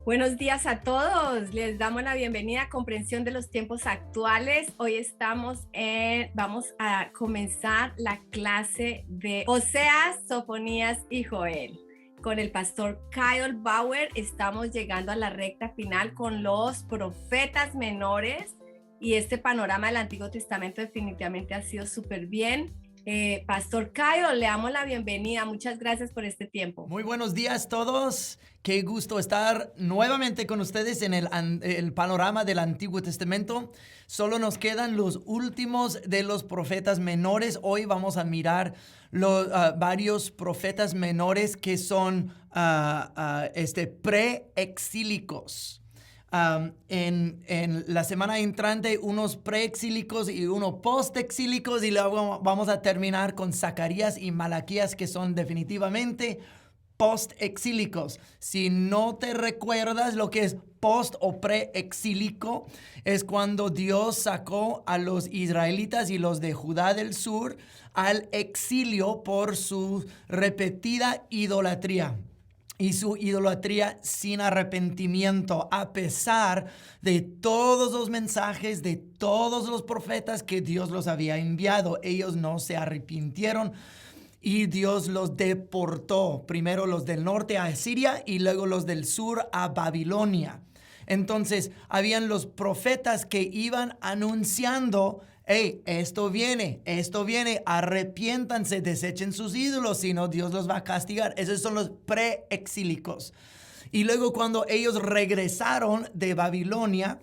Buenos días a todos. Les damos la bienvenida a Comprensión de los Tiempos Actuales. Hoy vamos a comenzar la clase de Oseas, Sofonías y Joel. Con el pastor Kyle Bauer estamos llegando a la recta final con los profetas menores y este panorama del Antiguo Testamento definitivamente ha sido súper bien. Pastor Kyle, le damos la bienvenida. Muchas gracias por este tiempo. Muy buenos días todos. Qué gusto estar nuevamente con ustedes en el panorama del Antiguo Testamento. Solo nos quedan los últimos de los profetas menores. Hoy vamos a mirar varios profetas menores que son preexílicos. En la semana entrante unos preexílicos y unos postexílicos, y luego vamos a terminar con Zacarías y Malaquías, que son definitivamente postexílicos. Si no te recuerdas lo que es post o preexílico, es cuando Dios sacó a los israelitas y los de Judá del sur al exilio por su repetida idolatría. Y su idolatría sin arrepentimiento, a pesar de todos los mensajes, de todos los profetas que Dios los había enviado. Ellos no se arrepintieron y Dios los deportó. Primero los del norte a Asiria y luego los del sur a Babilonia. Entonces, habían los profetas que iban anunciando: hey, esto viene, arrepiéntanse, desechen sus ídolos, si no Dios los va a castigar. Esos son los preexílicos. Y luego cuando ellos regresaron de Babilonia,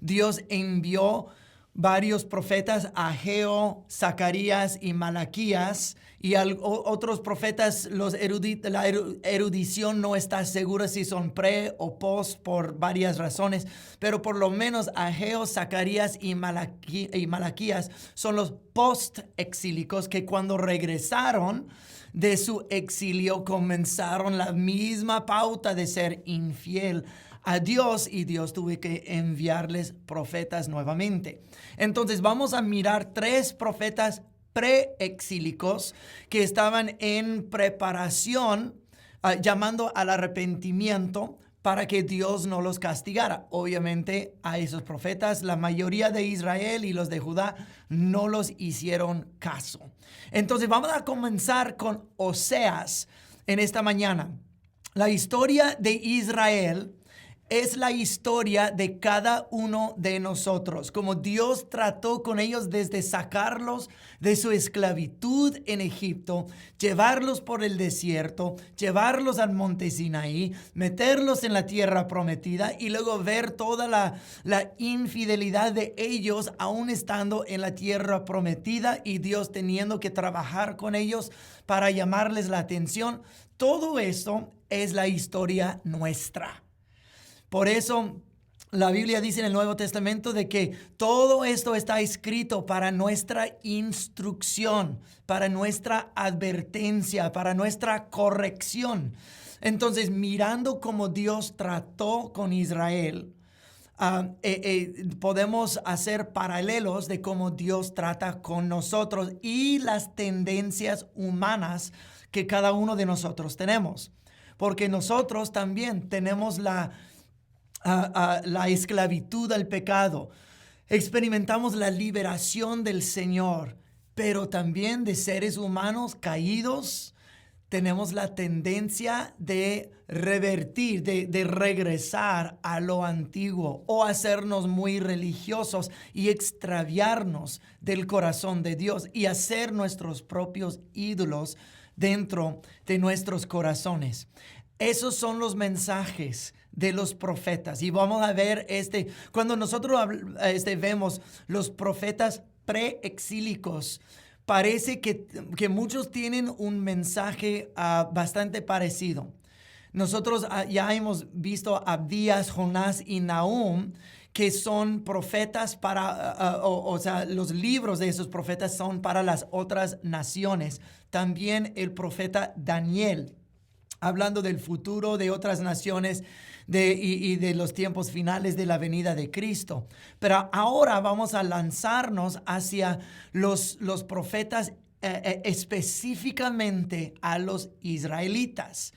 Dios envió varios profetas, Ageo, Zacarías y Malaquías, y otros profetas, la erudición no está segura si son pre o post por varias razones, pero por lo menos Ageo, Zacarías y Malaquías son los post-exílicos que cuando regresaron de su exilio comenzaron la misma pauta de ser infiel a Dios, y Dios tuvo que enviarles profetas nuevamente. Entonces vamos a mirar 3 profetas preexílicos que estaban en preparación, llamando al arrepentimiento para que Dios no los castigara. Obviamente a esos profetas la mayoría de Israel y los de Judá no los hicieron caso. Entonces vamos a comenzar con Oseas en esta mañana. La historia de Israel es la historia de cada uno de nosotros, como Dios trató con ellos desde sacarlos de su esclavitud en Egipto, llevarlos por el desierto, llevarlos al monte Sinaí, meterlos en la tierra prometida y luego ver toda la infidelidad de ellos aún estando en la tierra prometida y Dios teniendo que trabajar con ellos para llamarles la atención. Todo esto es la historia nuestra. Por eso la Biblia dice en el Nuevo Testamento de que todo esto está escrito para nuestra instrucción, para nuestra advertencia, para nuestra corrección. Entonces, mirando cómo Dios trató con Israel, podemos hacer paralelos de cómo Dios trata con nosotros y las tendencias humanas que cada uno de nosotros tenemos. Porque nosotros también tenemos la esclavitud al pecado. Experimentamos la liberación del Señor, pero también de seres humanos caídos tenemos la tendencia de revertir, de regresar a lo antiguo o hacernos muy religiosos y extraviarnos del corazón de Dios y hacer nuestros propios ídolos dentro de nuestros corazones. Esos son los mensajes de los profetas. Y vamos a ver cuando nosotros vemos los profetas preexílicos, parece que muchos tienen un mensaje bastante parecido. Nosotros ya hemos visto a Abdías, Jonás y Nahum, que son profetas los libros de esos profetas son para las otras naciones. También el profeta Daniel, hablando del futuro de otras naciones y de los tiempos finales de la venida de Cristo. Pero ahora vamos a lanzarnos hacia los profetas específicamente a los israelitas.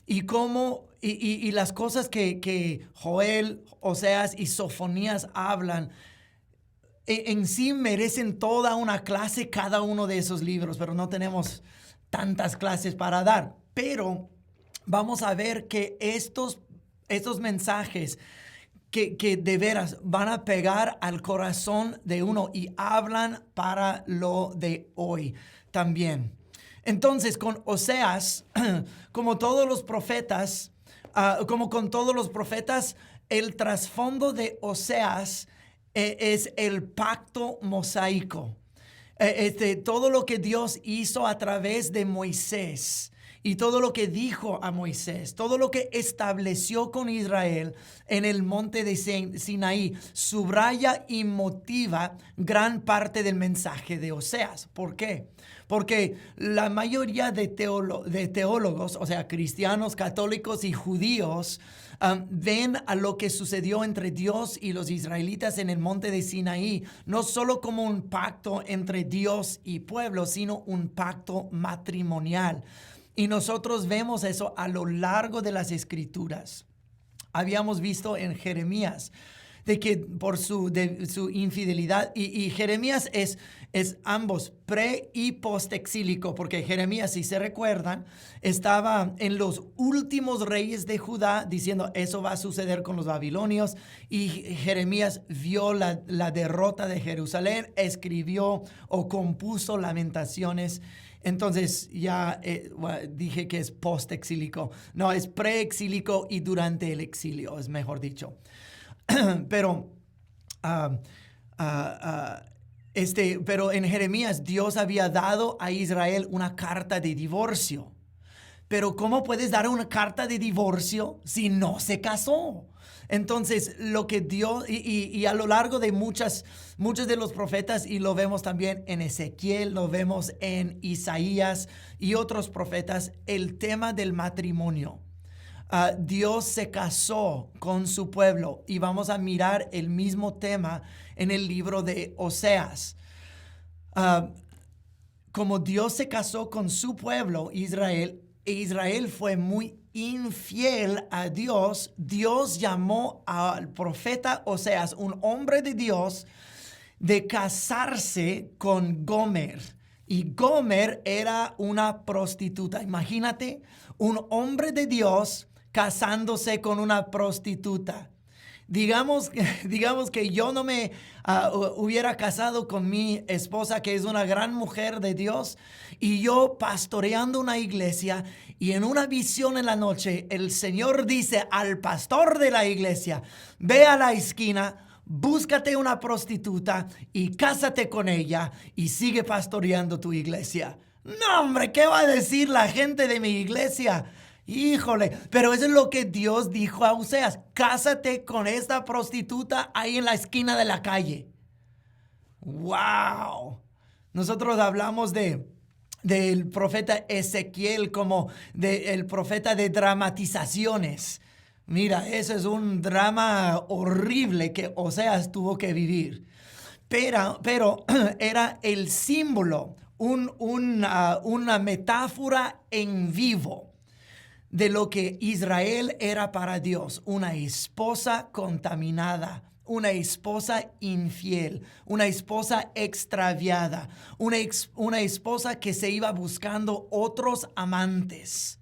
y cómo y las cosas que Joel, Oseas y Sofonías hablan en sí merecen toda una clase cada uno de esos libros, pero no tenemos tantas clases para dar. Pero vamos a ver que estos mensajes que de veras van a pegar al corazón de uno y hablan para lo de hoy también. Entonces, con Oseas, como todos los profetas, como con todos los profetas, el trasfondo de Oseas es el pacto mosaico. Todo lo que Dios hizo a través de Moisés y todo lo que dijo a Moisés, todo lo que estableció con Israel en el monte de Sinaí, subraya y motiva gran parte del mensaje de Oseas. ¿Por qué? Porque la mayoría de teólogos, o sea, cristianos, católicos y judíos, ven a lo que sucedió entre Dios y los israelitas en el monte de Sinaí, no solo como un pacto entre Dios y pueblo, sino un pacto matrimonial. Y nosotros vemos eso a lo largo de las Escrituras. Habíamos visto en Jeremías de que por su infidelidad, y Jeremías es ambos pre y post-exílico, porque Jeremías, si se recuerdan, estaba en los últimos reyes de Judá diciendo eso va a suceder con los babilonios, y Jeremías vio la derrota de Jerusalén, escribió o compuso Lamentaciones. Entonces ya dije que es post-exílico. No, es pre-exílico y durante el exilio, es mejor dicho. Pero pero en Jeremías Dios había dado a Israel una carta de divorcio. Pero ¿cómo puedes dar una carta de divorcio si no se casó? Entonces, lo que Dios, y a lo largo de muchos de los profetas, y lo vemos también en Ezequiel, lo vemos en Isaías y otros profetas, el tema del matrimonio. Dios se casó con su pueblo y vamos a mirar el mismo tema en el libro de Oseas. Como Dios se casó con su pueblo, Israel fue muy infiel a Dios. Dios llamó al profeta Oseas, un hombre de Dios, de casarse con Gomer. Y Gomer era una prostituta. Imagínate, un hombre de Dios casándose con una prostituta. Digamos que yo no me hubiera casado con mi esposa, que es una gran mujer de Dios, y yo pastoreando una iglesia, y en una visión en la noche, el Señor dice al pastor de la iglesia: ve a la esquina, búscate una prostituta y cásate con ella y sigue pastoreando tu iglesia. No, hombre, ¿qué va a decir la gente de mi iglesia? Híjole, pero eso es lo que Dios dijo a Oseas: cásate con esta prostituta ahí en la esquina de la calle. ¡Wow! Nosotros hablamos del profeta Ezequiel como el profeta de dramatizaciones. Mira, eso es un drama horrible que Oseas tuvo que vivir. Pero era el símbolo, una metáfora en vivo de lo que Israel era para Dios: una esposa contaminada, una esposa infiel, una esposa extraviada, una esposa que se iba buscando otros amantes.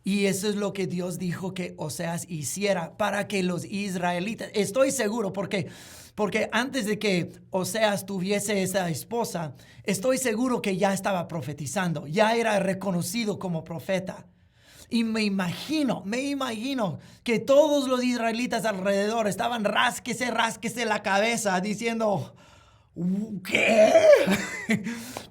Y eso es lo que Dios dijo que Oseas hiciera para que los israelitas, estoy seguro, porque antes de que Oseas tuviese esa esposa, estoy seguro que ya estaba profetizando, ya era reconocido como profeta. Y me imagino que todos los israelitas alrededor estaban rásquese la cabeza diciendo: ¿qué?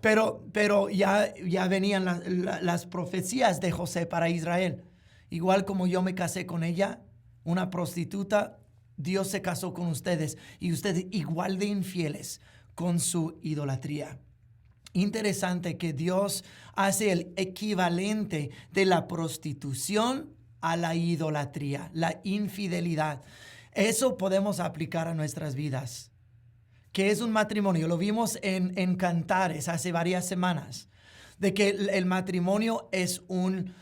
Pero ya venían las profecías de José para Israel. Igual como yo me casé con ella, una prostituta, Dios se casó con ustedes, y ustedes igual de infieles con su idolatría. Interesante que Dios hace el equivalente de la prostitución a la idolatría, la infidelidad. Eso podemos aplicar a nuestras vidas. ¿Qué es un matrimonio? Lo vimos en Cantares hace varias semanas, de que el matrimonio es un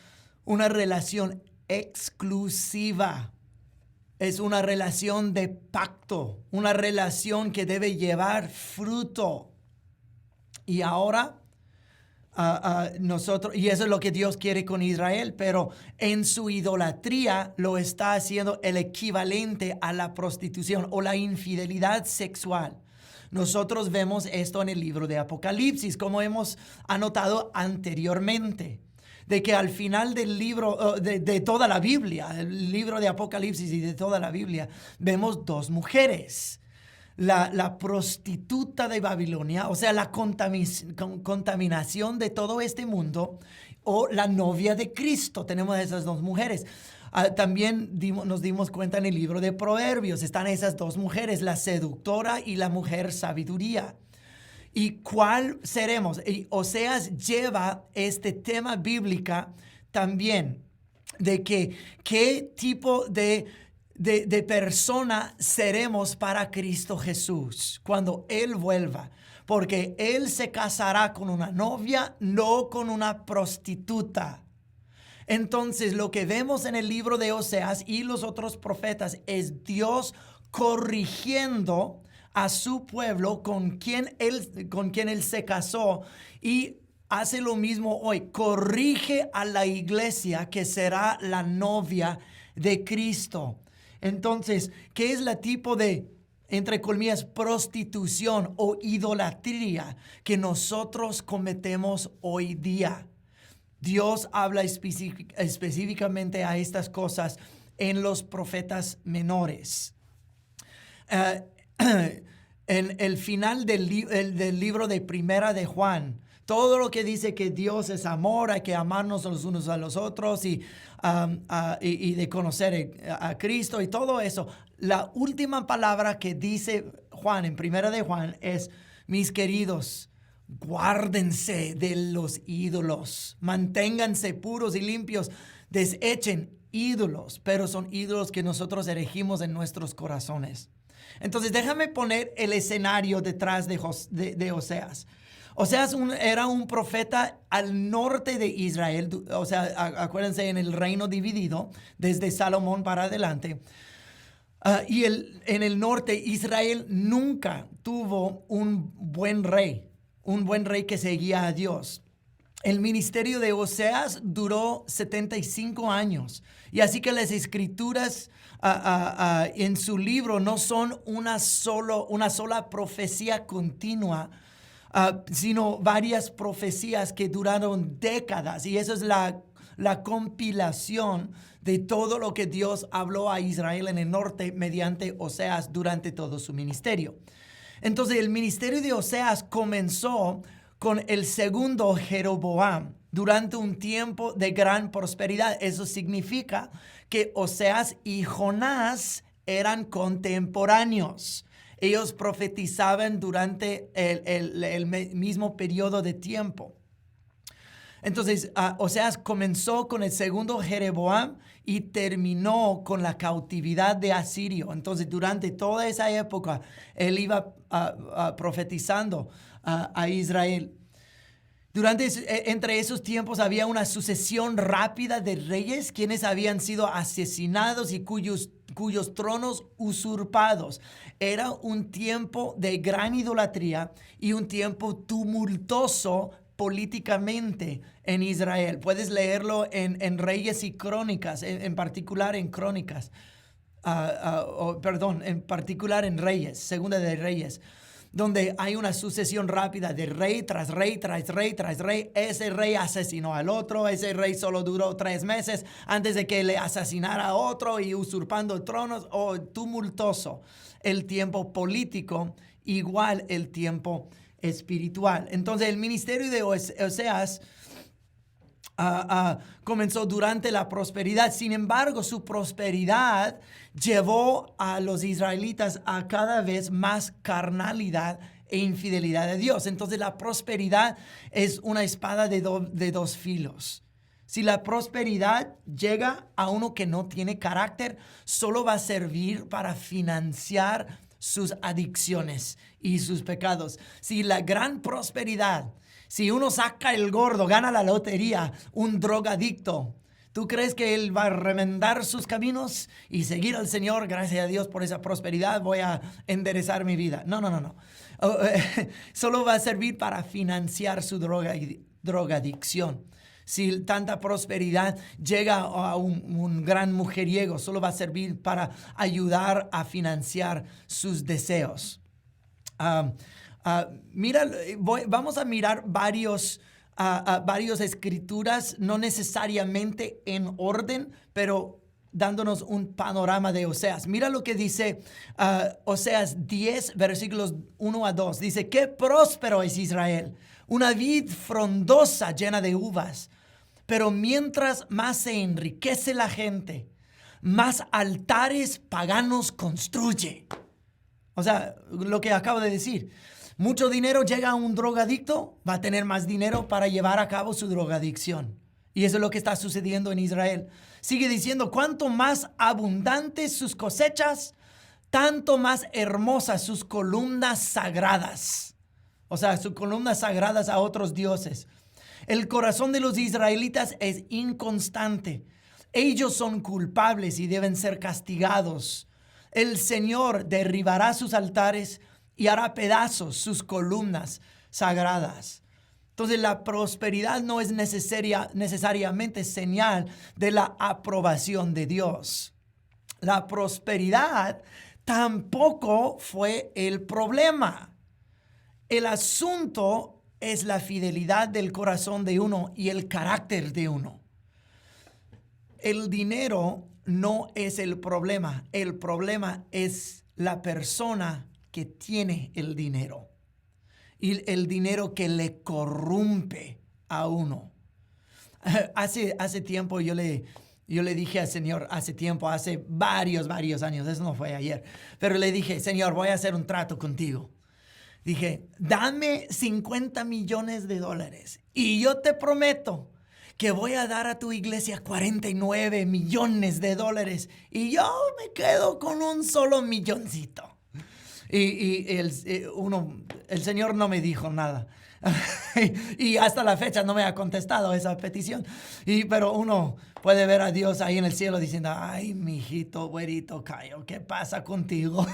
una relación exclusiva. Es una relación de pacto, una relación que debe llevar fruto. Y ahora nosotros, y eso es lo que Dios quiere con Israel, pero en su idolatría lo está haciendo el equivalente a la prostitución o la infidelidad sexual. Nosotros vemos esto en el libro de Apocalipsis, como hemos anotado anteriormente, de que al final del libro, de toda la Biblia, el libro de Apocalipsis y de toda la Biblia, vemos dos mujeres. La prostituta de Babilonia, o sea, la contaminación de todo este mundo, o la novia de Cristo. Tenemos esas dos mujeres. También nos dimos cuenta en el libro de Proverbios, están esas dos mujeres, la seductora y la mujer sabiduría. ¿Y cuál seremos? Y Oseas lleva este tema bíblico también, de que qué tipo de persona seremos para Cristo Jesús cuando Él vuelva. Porque Él se casará con una novia, no con una prostituta. Entonces, lo que vemos en el libro de Oseas y los otros profetas es Dios corrigiendo a su pueblo con quien él se casó, y hace lo mismo hoy. Corrige a la iglesia que será la novia de Cristo. Entonces, ¿qué es la tipo de, entre comillas, prostitución o idolatría que nosotros cometemos hoy día? Dios habla específicamente a estas cosas en los profetas menores. En el final del libro de Primera de Juan, todo lo que dice que Dios es amor, hay que amarnos los unos a los otros y de conocer a Cristo y todo eso. La última palabra que dice Juan en Primera de Juan es: mis queridos, guárdense de los ídolos, manténganse puros y limpios, desechen ídolos, pero son ídolos que nosotros erigimos en nuestros corazones. Entonces déjame poner el escenario detrás de Oseas. Oseas era un profeta al norte de Israel, o sea, acuérdense, en el reino dividido, desde Salomón para adelante. En el norte, Israel nunca tuvo un buen rey que seguía a Dios. El ministerio de Oseas duró 75 años. Y así que las escrituras en su libro no son una sola profecía continua, sino varias profecías que duraron décadas. Y eso es la compilación de todo lo que Dios habló a Israel en el norte mediante Oseas durante todo su ministerio. Entonces, el ministerio de Oseas comenzó con el segundo Jeroboam durante un tiempo de gran prosperidad. Eso significa que Oseas y Jonás eran contemporáneos. Ellos profetizaban durante el mismo periodo de tiempo. Entonces, Oseas comenzó con el segundo Jeroboam y terminó con la cautividad de Asirio. Entonces, durante toda esa época, él iba profetizando a Israel. Entre esos tiempos había una sucesión rápida de reyes quienes habían sido asesinados y cuyos tronos usurpados. Era un tiempo de gran idolatría y un tiempo tumultuoso políticamente en Israel. Puedes leerlo en Reyes y Crónicas, en particular en Crónicas, en particular en Reyes, Segunda de Reyes, donde hay una sucesión rápida de rey tras rey, tras rey, tras rey. Ese rey asesinó al otro, ese rey solo duró 3 meses antes de que le asesinara a otro y usurpando tronos. Tumultuoso el tiempo político, igual el tiempo espiritual. Entonces el ministerio de Oseas comenzó durante la prosperidad. Sin embargo, su prosperidad llevó a los israelitas a cada vez más carnalidad e infidelidad de Dios. Entonces la prosperidad es una espada de dos filos. Si la prosperidad llega a uno que no tiene carácter, solo va a servir para financiar sus adicciones y sus pecados. Si la gran prosperidad, si uno saca el gordo, gana la lotería, un drogadicto, ¿Tú crees que él va a remendar sus caminos y seguir al Señor? Gracias a Dios por esa prosperidad, voy a enderezar mi vida. No, no, no, no. Solo va a servir para financiar su drogadicción. Si tanta prosperidad llega a un gran mujeriego, solo va a servir para ayudar a financiar sus deseos. Vamos a mirar varias escrituras, no necesariamente en orden, pero dándonos un panorama de Oseas. Mira lo que dice Oseas 10, versículos 1 a 2. Dice, qué próspero es Israel, una vid frondosa llena de uvas. Pero mientras más se enriquece la gente, más altares paganos construye. O sea, lo que acabo de decir. Mucho dinero llega a un drogadicto, va a tener más dinero para llevar a cabo su drogadicción. Y eso es lo que está sucediendo en Israel. Sigue diciendo, cuanto más abundantes sus cosechas, tanto más hermosas sus columnas sagradas. O sea, sus columnas sagradas a otros dioses. El corazón de los israelitas es inconstante. Ellos son culpables y deben ser castigados. El Señor derribará sus altares y hará pedazos sus columnas sagradas. Entonces la prosperidad no es necesariamente señal de la aprobación de Dios. La prosperidad tampoco fue el problema. El asunto es la fidelidad del corazón de uno y el carácter de uno. El dinero no es el problema. El problema es la persona que tiene el dinero. Y el dinero que le corrompe a uno. Hace tiempo yo le dije al Señor, hace varios años, eso no fue ayer, pero le dije, Señor, voy a hacer un trato contigo. Dije, dame $50 millones y yo te prometo que voy a dar a tu iglesia $49 millones y yo me quedo con un solo milloncito. Y el Señor no me dijo nada. Y hasta la fecha no me ha contestado esa petición. Pero uno puede ver a Dios ahí en el cielo diciendo, ay, mijito, güerito, Cayo, ¿qué pasa contigo?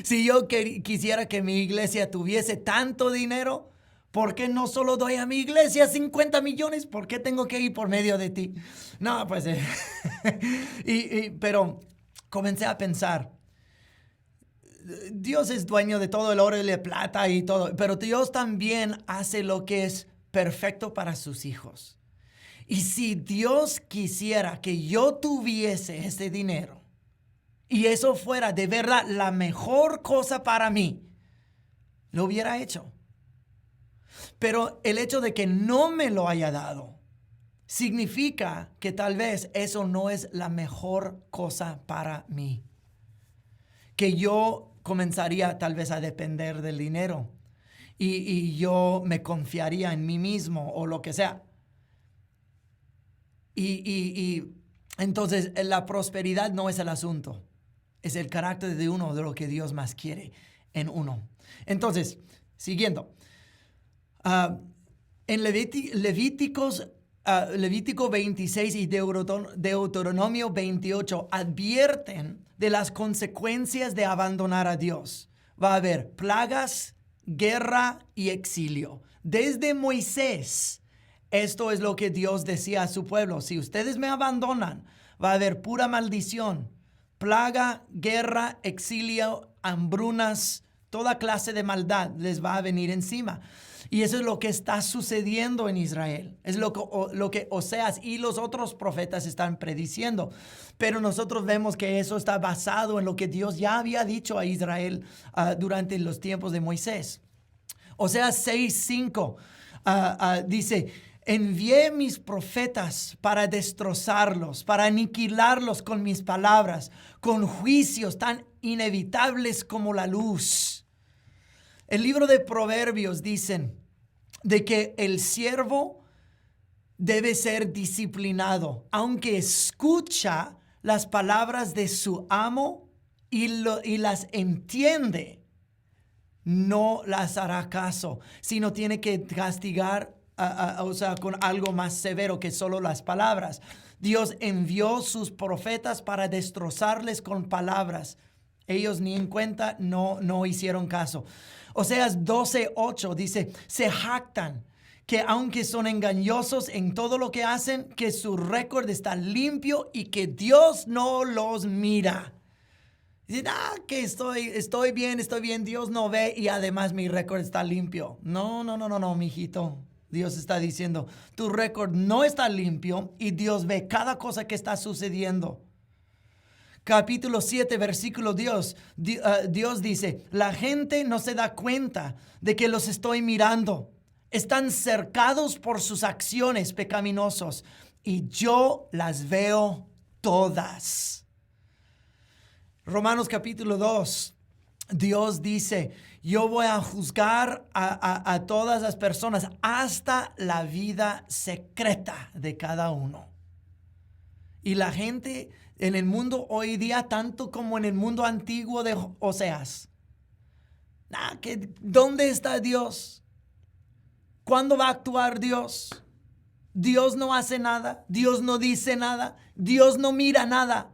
Si yo quisiera que mi iglesia tuviese tanto dinero, ¿por qué no solo doy a mi iglesia 50 millones? ¿Por qué tengo que ir por medio de ti? No, pues, pero comencé a pensar, Dios es dueño de todo el oro y la plata y todo, pero Dios también hace lo que es perfecto para sus hijos. Y si Dios quisiera que yo tuviese ese dinero, y eso fuera de verdad la mejor cosa para mí, lo hubiera hecho. Pero el hecho de que no me lo haya dado significa que tal vez eso no es la mejor cosa para mí. Que yo comenzaría tal vez a depender del dinero y yo me confiaría en mí mismo o lo que sea. Y entonces la prosperidad no es el asunto. Es el carácter de uno, de lo que Dios más quiere en uno. Entonces, siguiendo. En Levítico 26 y Deuteronomio 28 advierten de las consecuencias de abandonar a Dios. Va a haber plagas, guerra y exilio. Desde Moisés, esto es lo que Dios decía a su pueblo. Si ustedes me abandonan, va a haber pura maldición. Plaga, guerra, exilio, hambrunas, toda clase de maldad les va a venir encima. Y eso es lo que está sucediendo en Israel. Es lo que Oseas y los otros profetas están prediciendo. Pero nosotros vemos que eso está basado en lo que Dios ya había dicho a Israel durante los tiempos de Moisés. Oseas 6:5 dice, envié mis profetas para destrozarlos, para aniquilarlos con mis palabras, con juicios tan inevitables como la luz. El libro de Proverbios dicen de que el siervo debe ser disciplinado, aunque escucha las palabras de su amo y las entiende, no las hará caso, sino tiene que castigar o sea, con algo más severo que solo las palabras. Dios envió sus profetas para destrozarles con palabras. Ellos ni en cuenta, no hicieron caso. Oseas 12:8 dice, se jactan que aunque son engañosos en todo lo que hacen, que su récord está limpio y que Dios no los mira. Dicen, que estoy bien, Dios no ve y además mi récord está limpio. No, mijito. Dios está diciendo, tu récord no está limpio y Dios ve cada cosa que está sucediendo. Capítulo 7, versículo Dios dice, la gente no se da cuenta de que los estoy mirando. Están cercados por sus acciones pecaminosas y yo las veo todas. Romanos capítulo 2, Dios dice, yo voy a juzgar a todas las personas hasta la vida secreta de cada uno. Y la gente en el mundo hoy día, tanto como en el mundo antiguo de Oseas, ¿dónde está Dios? ¿Cuándo va a actuar Dios? Dios no hace nada, Dios no dice nada, Dios no mira nada.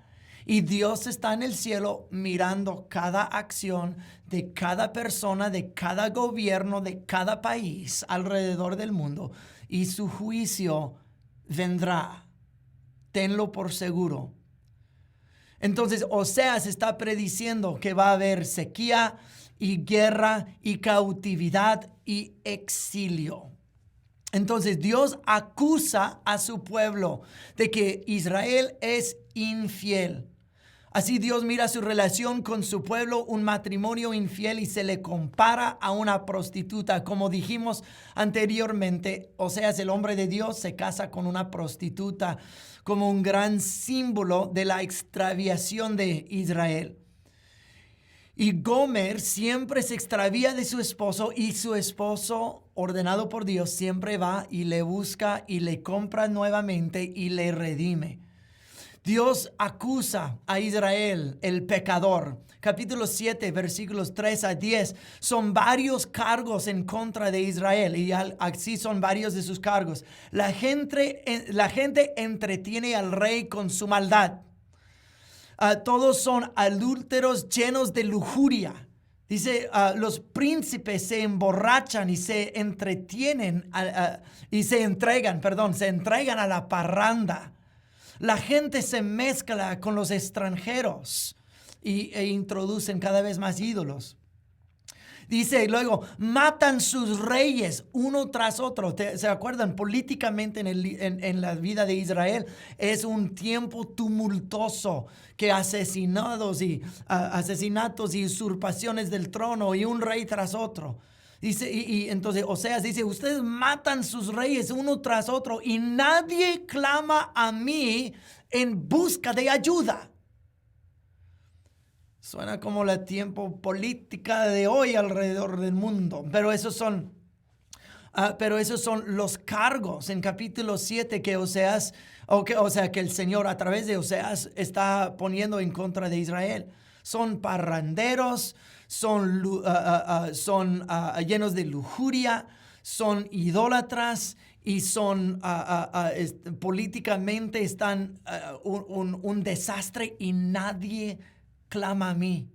Y Dios está en el cielo mirando cada acción de cada persona, de cada gobierno, de cada país alrededor del mundo. Y su juicio vendrá. Tenlo por seguro. Entonces, Oseas está prediciendo que va a haber sequía y guerra y cautividad y exilio. Entonces, Dios acusa a su pueblo de que Israel es infiel. Así Dios mira su relación con su pueblo, un matrimonio infiel, y se le compara a una prostituta. Como dijimos anteriormente, Oseas, el hombre de Dios, se casa con una prostituta como un gran símbolo de la extraviación de Israel. Y Gomer siempre se extravía de su esposo y su esposo, ordenado por Dios, siempre va y le busca y le compra nuevamente y le redime. Dios acusa a Israel, el pecador. Capítulo 7, versículos 3 a 10. Son varios cargos en contra de Israel y así son varios de sus cargos. La gente entretiene al rey con su maldad. Todos son adúlteros llenos de lujuria. Dice, los príncipes se emborrachan y se entretienen se entregan a la parranda. La gente se mezcla con los extranjeros e introducen cada vez más ídolos. Dice luego, matan sus reyes uno tras otro. ¿Se acuerdan? Políticamente en la vida de Israel es un tiempo tumultuoso, que asesinatos y usurpaciones del trono y un rey tras otro. Dice, y entonces Oseas dice, ustedes matan sus reyes uno tras otro y nadie clama a mí en busca de ayuda. Suena como la tiempo política de hoy alrededor del mundo, pero esos son los cargos en capítulo 7 que Oseas, que el Señor a través de Oseas está poniendo en contra de Israel. Son parranderos, son llenos de lujuria, son idólatras y son políticamente están un desastre y nadie clama a mí.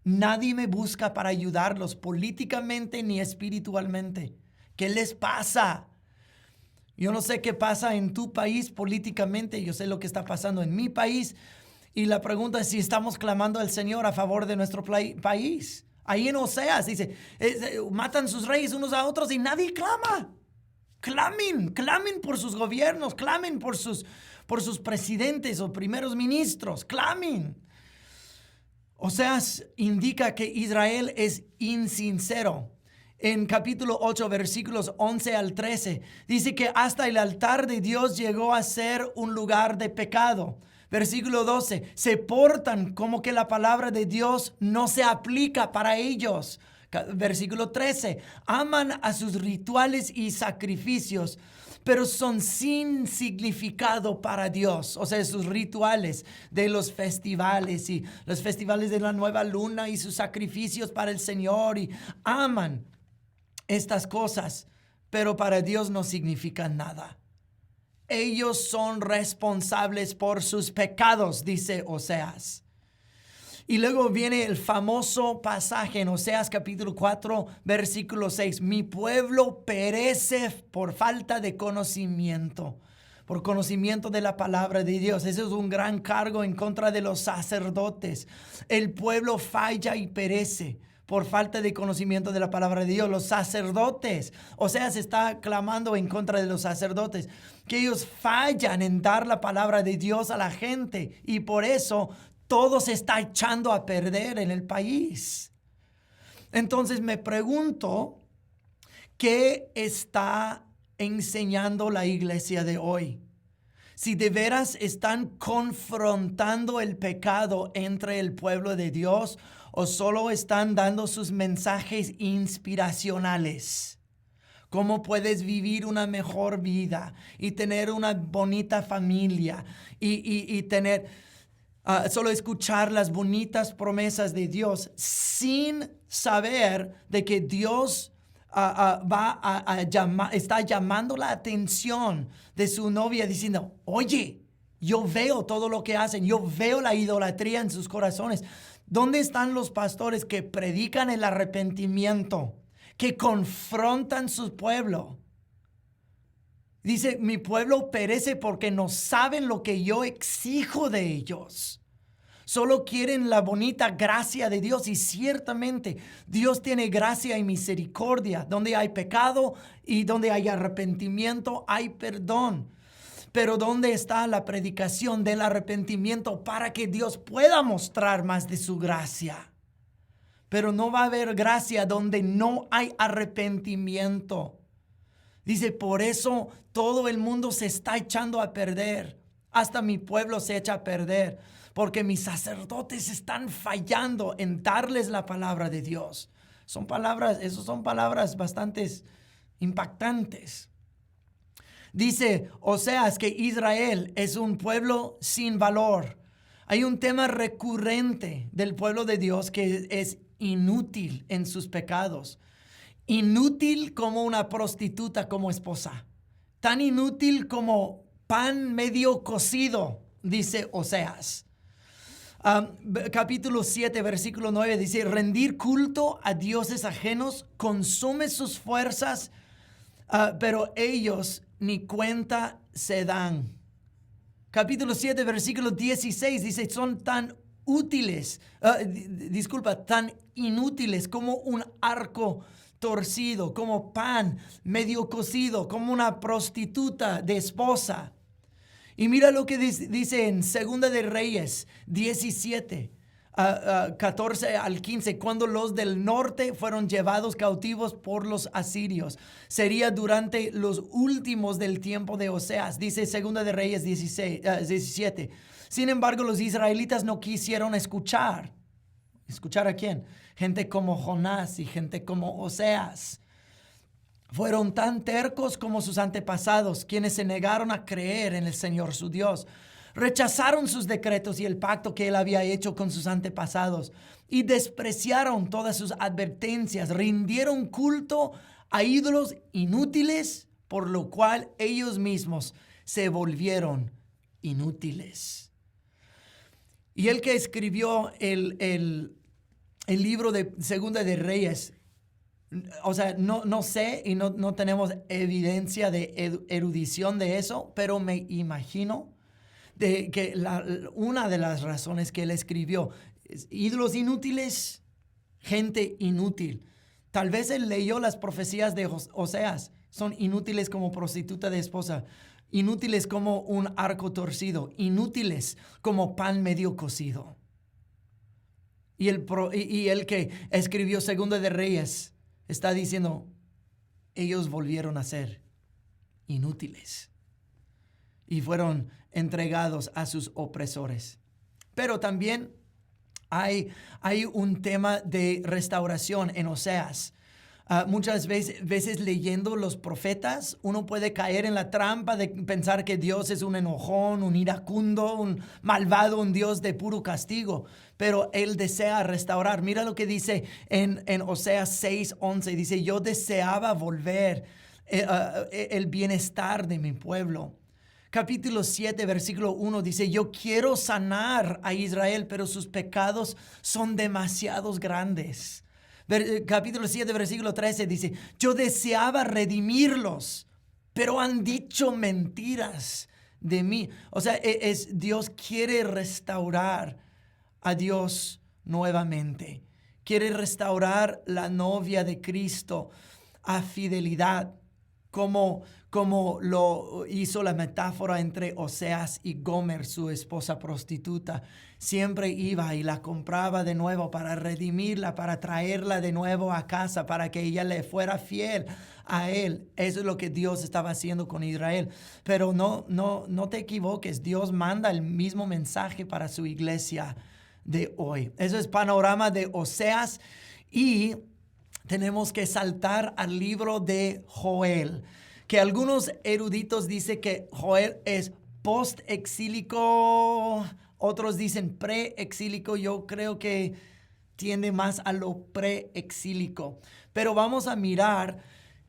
Nadie me busca para ayudarlos políticamente ni espiritualmente. ¿Qué les pasa? Yo no sé qué pasa en tu país políticamente, yo sé lo que está pasando en mi país. Y la pregunta es si estamos clamando al Señor a favor de nuestro país. Ahí en Oseas dice, matan sus reyes unos a otros y nadie clama. Clamen por sus gobiernos, clamen por sus presidentes o primeros ministros, clamen. Oseas indica que Israel es insincero. En capítulo 8, versículos 11 al 13, dice que hasta el altar de Dios llegó a ser un lugar de pecado. Versículo 12, se portan como que la palabra de Dios no se aplica para ellos. Versículo 13, aman a sus rituales y sacrificios, pero son sin significado para Dios. O sea, sus rituales de los festivales y los festivales de la nueva luna y sus sacrificios para el Señor, y aman estas cosas, pero para Dios no significan nada. Ellos son responsables por sus pecados, dice Oseas. Y luego viene el famoso pasaje en Oseas capítulo 4, versículo 6. Mi pueblo perece por falta de conocimiento, por conocimiento de la palabra de Dios. Ese es un gran cargo en contra de los sacerdotes. El pueblo falla y perece por falta de conocimiento de la palabra de Dios. Los sacerdotes, Oseas está clamando en contra de los sacerdotes, que ellos fallan en dar la palabra de Dios a la gente, y por eso todo se está echando a perder en el país. Entonces me pregunto, ¿qué está enseñando la iglesia de hoy? Si de veras están confrontando el pecado entre el pueblo de Dios, o solo están dando sus mensajes inspiracionales. ¿Cómo puedes vivir una mejor vida y tener una bonita familia y tener... solo escuchar las bonitas promesas de Dios sin saber de que Dios está llamando la atención de su novia diciendo, oye, yo veo todo lo que hacen, yo veo la idolatría en sus corazones. ¿Dónde están los pastores que predican el arrepentimiento, que confrontan su pueblo? Dice, mi pueblo perece porque no saben lo que yo exijo de ellos. Solo quieren la bonita gracia de Dios, y ciertamente Dios tiene gracia y misericordia. Donde hay pecado y donde hay arrepentimiento, hay perdón. Pero ¿dónde está la predicación del arrepentimiento para que Dios pueda mostrar más de su gracia? Pero no va a haber gracia donde no hay arrepentimiento. Dice, por eso todo el mundo se está echando a perder. Hasta mi pueblo se echa a perder, porque mis sacerdotes están fallando en darles la palabra de Dios. Esas son palabras bastante impactantes. Dice Oseas que Israel es un pueblo sin valor. Hay un tema recurrente del pueblo de Dios que es inútil en sus pecados. Inútil como una prostituta como esposa. Tan inútil como pan medio cocido, dice Oseas. Capítulo 7, versículo 9 dice, rendir culto a dioses ajenos consume sus fuerzas, pero ellos ni cuenta se dan. Capítulo 7, versículo 16 dice, son tan útiles, tan inútiles como un arco torcido, como pan medio cocido, como una prostituta de esposa. Y mira lo que dice en Segunda de Reyes 17, 14 al 15, cuando los del norte fueron llevados cautivos por los asirios. Sería durante los últimos del tiempo de Oseas, dice Segunda de Reyes 17. Sin embargo, los israelitas no quisieron escuchar. ¿Escuchar a quién? Gente como Jonás y gente como Oseas. Fueron tan tercos como sus antepasados, quienes se negaron a creer en el Señor su Dios. Rechazaron sus decretos y el pacto que él había hecho con sus antepasados y despreciaron todas sus advertencias. Rindieron culto a ídolos inútiles, por lo cual ellos mismos se volvieron inútiles. Y el que escribió el libro de Segunda de Reyes, o sea, no sé y no tenemos evidencia de erudición de eso, pero me imagino de que una de las razones que él escribió es ídolos inútiles, gente inútil. Tal vez él leyó las profecías de Oseas. Son inútiles como prostituta de esposa, inútiles como un arco torcido, inútiles como pan medio cocido. Y el que escribió Segunda de Reyes está diciendo, ellos volvieron a ser inútiles y fueron entregados a sus opresores. Pero también hay un tema de restauración en Oseas. Muchas veces leyendo los profetas, uno puede caer en la trampa de pensar que Dios es un enojón, un iracundo, un malvado, un Dios de puro castigo. Pero Él desea restaurar. Mira lo que dice en Oseas 6:11. Dice, yo deseaba volver el bienestar de mi pueblo. Capítulo 7, versículo 1 dice, yo quiero sanar a Israel, pero sus pecados son demasiados grandes. Capítulo 7, versículo 13 dice, yo deseaba redimirlos, pero han dicho mentiras de mí. O sea, Dios quiere restaurar a Dios nuevamente. Quiere restaurar la novia de Cristo a fidelidad, como lo hizo la metáfora entre Oseas y Gomer, su esposa prostituta. Siempre iba y la compraba de nuevo para redimirla, para traerla de nuevo a casa, para que ella le fuera fiel a él. Eso es lo que Dios estaba haciendo con Israel. Pero no te equivoques, Dios manda el mismo mensaje para su iglesia de hoy. Eso es panorama de Oseas, y tenemos que saltar al libro de Joel, que algunos eruditos dicen que Joel es post-exílico, otros dicen pre-exílico. Yo creo que tiende más a lo pre-exílico. Pero vamos a mirar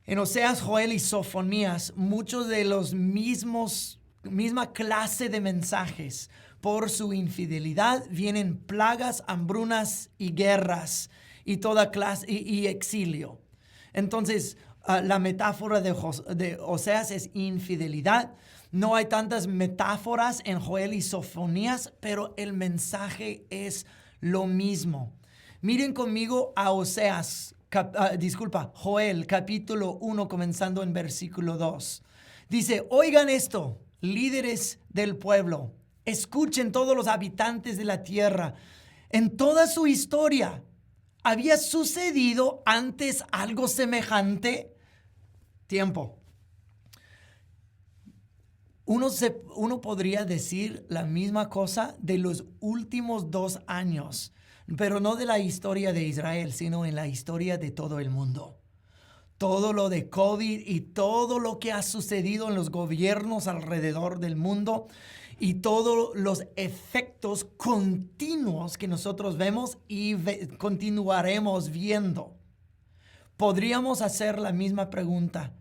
en Oseas, Joel y Sofonías muchos de los misma clase de mensajes. Por su infidelidad vienen plagas, hambrunas y guerras y toda clase y exilio. Entonces, la metáfora de Oseas es infidelidad. No hay tantas metáforas en Joel y Sofonías, pero el mensaje es lo mismo. Miren conmigo a Oseas, Joel, capítulo 1, comenzando en versículo 2. Dice, oigan esto, líderes del pueblo. Escuchen todos los habitantes de la tierra. En toda su historia, ¿había sucedido antes algo semejante? Tiempo. Uno podría decir la misma cosa de los últimos 2 años, pero no de la historia de Israel, sino en la historia de todo el mundo. Todo lo de COVID y todo lo que ha sucedido en los gobiernos alrededor del mundo, y todos los efectos continuos que nosotros vemos y continuaremos viendo. Podríamos hacer la misma pregunta.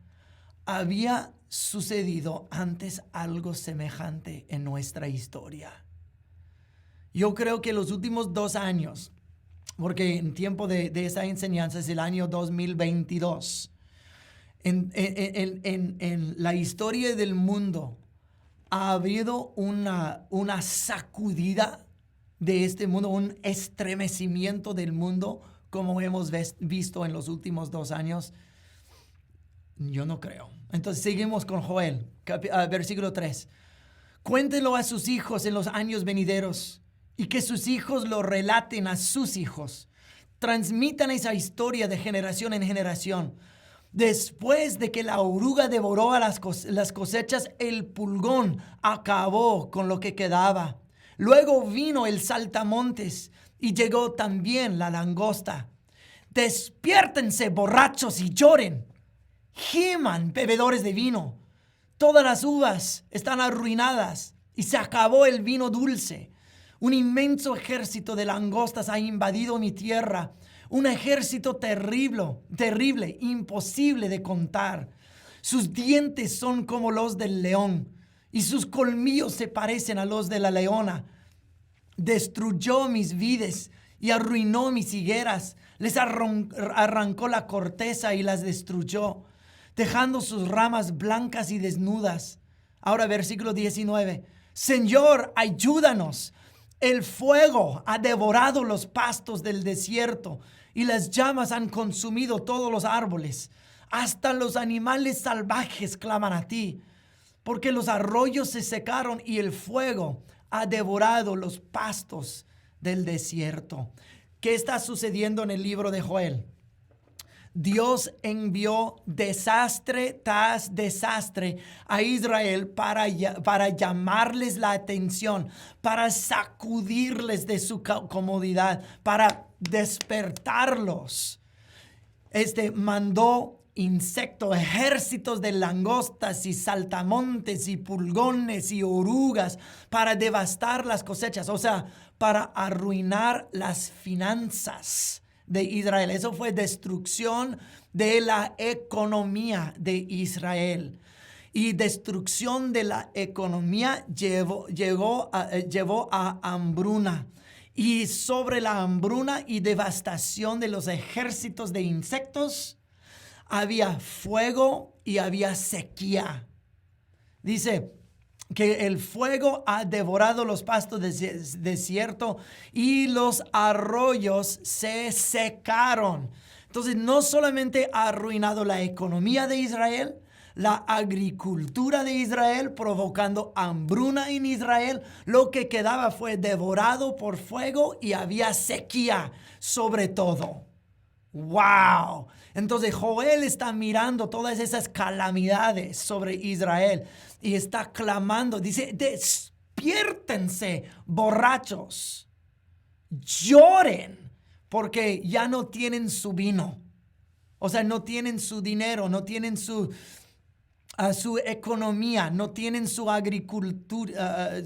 ¿Había sucedido antes algo semejante en nuestra historia? Yo creo que los últimos 2 años, porque en tiempo de esa enseñanza es el año 2022, en la historia del mundo, ha habido una sacudida de este mundo, un estremecimiento del mundo como hemos visto en los últimos 2 años. Yo no creo. Entonces seguimos con Joel, versículo 3. Cuéntenlo a sus hijos en los años venideros, y que sus hijos lo relaten a sus hijos. Transmitan esa historia de generación en generación. Después de que la oruga devoró a las cosechas, el pulgón acabó con lo que quedaba. Luego vino el saltamontes y llegó también la langosta. Despiértense, borrachos, y lloren. Giman, bebedores de vino. Todas las uvas están arruinadas y se acabó el vino dulce. Un inmenso ejército de langostas ha invadido mi tierra. Un ejército terrible, imposible de contar. Sus dientes son como los del león, y sus colmillos se parecen a los de la leona. Destruyó mis vides y arruinó mis higueras. Les arrancó la corteza y las destruyó, dejando sus ramas blancas y desnudas. Ahora versículo 19. Señor, ayúdanos. El fuego ha devorado los pastos del desierto, y las llamas han consumido todos los árboles. Hasta los animales salvajes claman a ti, porque los arroyos se secaron y el fuego ha devorado los pastos del desierto. ¿Qué está sucediendo en el libro de Joel? Dios envió desastre tras desastre a Israel para llamarles la atención, para sacudirles de su comodidad, para despertarlos. Mandó ejércitos de langostas y saltamontes y pulgones y orugas para devastar las cosechas, o sea, para arruinar las finanzas de Israel. Eso fue destrucción de la economía de Israel. Y destrucción de la economía llevó a hambruna. Y sobre la hambruna y devastación de los ejércitos de insectos, había fuego y había sequía. Dice que el fuego ha devorado los pastos del desierto y los arroyos se secaron. Entonces, no solamente ha arruinado la economía de Israel, la agricultura de Israel, provocando hambruna en Israel, lo que quedaba fue devorado por fuego y había sequía sobre todo. ¡Wow! Entonces Joel está mirando todas esas calamidades sobre Israel y está clamando. Dice, despiértense, borrachos, lloren, porque ya no tienen su vino. O sea, no tienen su dinero, no tienen su economía, no tienen su agricultura,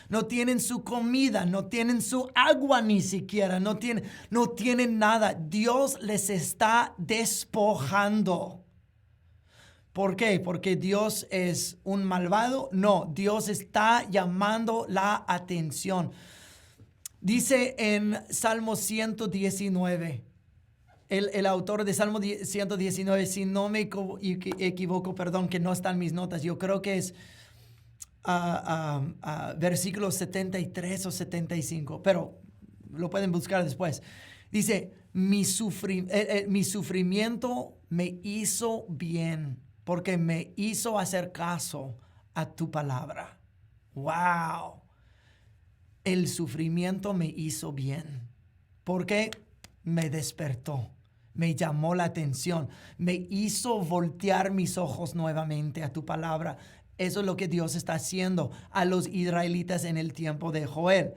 no tienen su comida, no tienen su agua ni siquiera, no tienen nada. Dios les está despojando. ¿Por qué? ¿Porque Dios es un malvado? No, Dios está llamando la atención. Dice en Salmo 119, el autor de Salmo 119, si no me equivoco, perdón, que no están mis notas, yo creo que es versículos 73 o 75, pero lo pueden buscar después. Dice, mi sufrimiento me hizo bien, porque me hizo hacer caso a tu palabra. ¡Wow! El sufrimiento me hizo bien, porque me despertó. Me llamó la atención, me hizo voltear mis ojos nuevamente a tu palabra. Eso es lo que Dios está haciendo a los israelitas en el tiempo de Joel.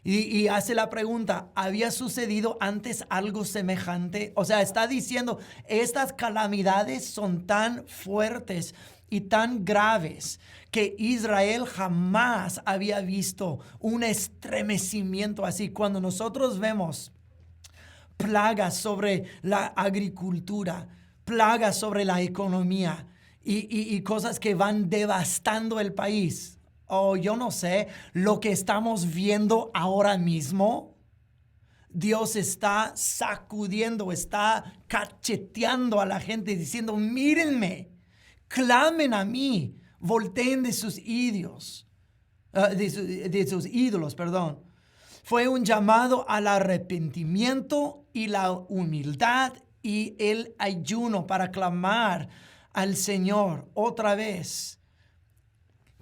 Y hace la pregunta, ¿había sucedido antes algo semejante? O sea, está diciendo, estas calamidades son tan fuertes y tan graves que Israel jamás había visto un estremecimiento así. Cuando nosotros vemos plagas sobre la agricultura, plagas sobre la economía y cosas que van devastando el país. O yo no sé, lo que estamos viendo ahora mismo, Dios está sacudiendo, está cacheteando a la gente diciendo, mírenme, clamen a mí, volteen de sus ídolos, perdón. Fue un llamado al arrepentimiento y la humildad y el ayuno para clamar al Señor otra vez.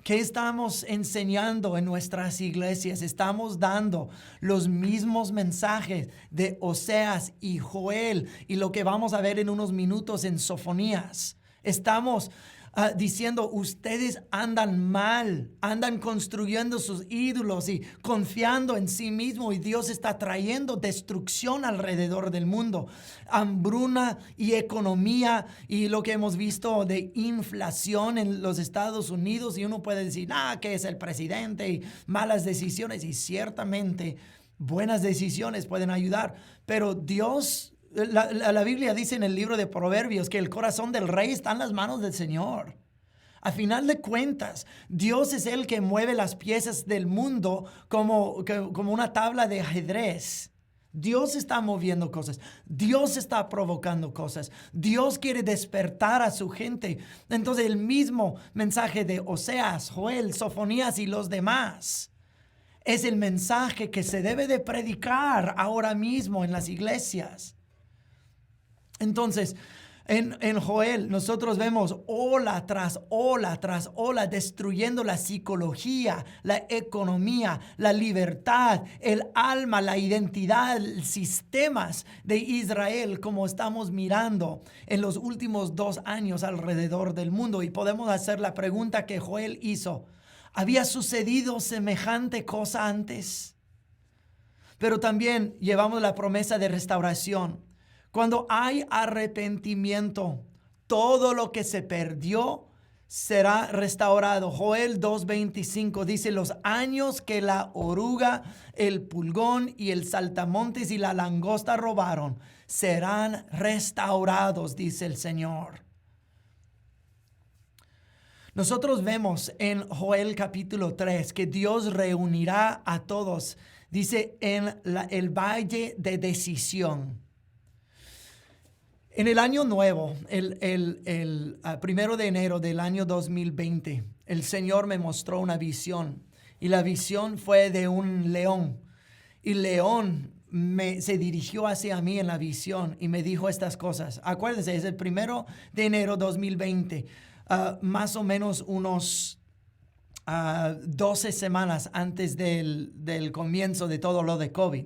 ¿Qué estamos enseñando en nuestras iglesias? Estamos dando los mismos mensajes de Oseas y Joel y lo que vamos a ver en unos minutos en Sofonías. Estamos diciendo, ustedes andan mal, andan construyendo sus ídolos y confiando en sí mismo, y Dios está trayendo destrucción alrededor del mundo, hambruna y economía, y lo que hemos visto de inflación en los Estados Unidos, y uno puede decir, que es el presidente y malas decisiones, y ciertamente buenas decisiones pueden ayudar, pero Dios... La Biblia dice en el libro de Proverbios que el corazón del rey está en las manos del Señor. A final de cuentas, Dios es el que mueve las piezas del mundo como una tabla de ajedrez. Dios está moviendo cosas. Dios está provocando cosas. Dios quiere despertar a su gente. Entonces, el mismo mensaje de Oseas, Joel, Sofonías y los demás es el mensaje que se debe de predicar ahora mismo en las iglesias. Entonces, en Joel nosotros vemos ola tras ola tras ola destruyendo la psicología, la economía, la libertad, el alma, la identidad, sistemas de Israel, como estamos mirando en los últimos 2 años alrededor del mundo. Y podemos hacer la pregunta que Joel hizo: ¿había sucedido semejante cosa antes? Pero también llevamos la promesa de restauración. Cuando hay arrepentimiento, todo lo que se perdió será restaurado. Joel 2:25 dice, los años que la oruga, el pulgón y el saltamontes y la langosta robaron, serán restaurados, dice el Señor. Nosotros vemos en Joel capítulo 3 que Dios reunirá a todos, dice, en el valle de decisión. En el año nuevo, el 1 de enero del año 2020, el Señor me mostró una visión. Y la visión fue de un león. Y el león se dirigió hacia mí en la visión y me dijo estas cosas. Acuérdense, es el 1 de enero 2020, más o menos unos 12 semanas antes del comienzo de todo lo de COVID.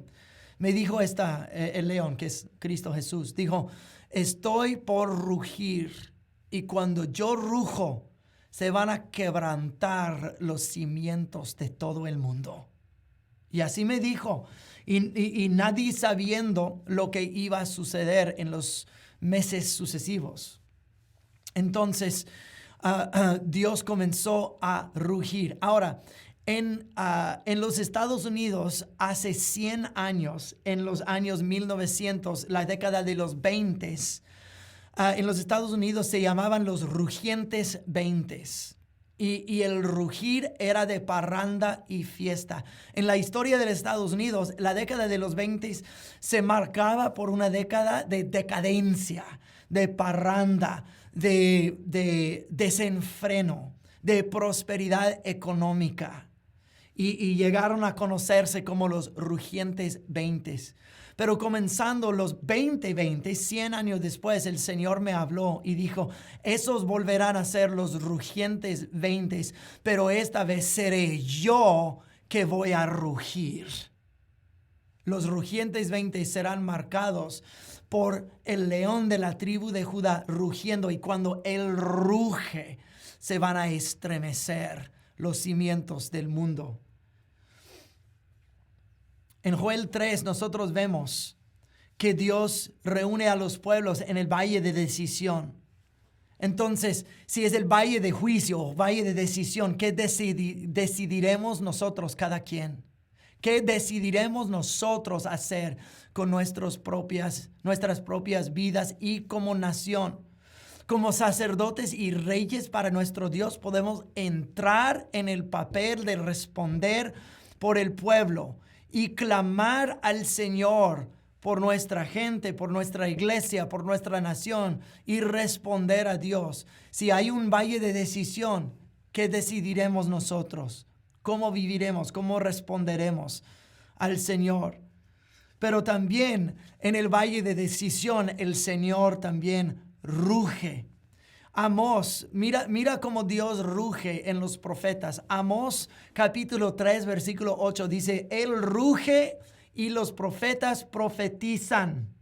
Me dijo el león, que es Cristo Jesús, dijo, estoy por rugir y cuando yo rujo se van a quebrantar los cimientos de todo el mundo. Y así me dijo, y nadie sabiendo lo que iba a suceder en los meses sucesivos. Entonces, Dios comenzó a rugir. Ahora, en los Estados Unidos, hace 100 años, en los años 1900, la década de los 20, en los Estados Unidos se llamaban los rugientes 20. Y el rugir era de parranda y fiesta. En la historia de los Estados Unidos, la década de los 20 se marcaba por una década de decadencia, de parranda, de desenfreno, de prosperidad económica. Y llegaron a conocerse como los rugientes 20. Pero comenzando los 2020, 100 años después, el Señor me habló y dijo, esos volverán a ser los rugientes 20, pero esta vez seré yo que voy a rugir. Los rugientes 20 serán marcados por el león de la tribu de Judá rugiendo, y cuando él ruge, se van a estremecer los cimientos del mundo. En Joel 3 nosotros vemos que Dios reúne a los pueblos en el valle de decisión. Entonces, si es el valle de juicio o valle de decisión, ¿qué decidiremos nosotros cada quien? ¿Qué decidiremos nosotros hacer con nuestras propias vidas y como nación? Como sacerdotes y reyes para nuestro Dios, podemos entrar en el papel de responder por el pueblo y clamar al Señor por nuestra gente, por nuestra iglesia, por nuestra nación, y responder a Dios. Si hay un valle de decisión, ¿qué decidiremos nosotros? ¿Cómo viviremos? ¿Cómo responderemos al Señor? Pero también en el valle de decisión, el Señor también ruge. Amós, mira cómo Dios ruge en los profetas. Amós capítulo 3 versículo 8 dice, Él ruge y los profetas profetizan.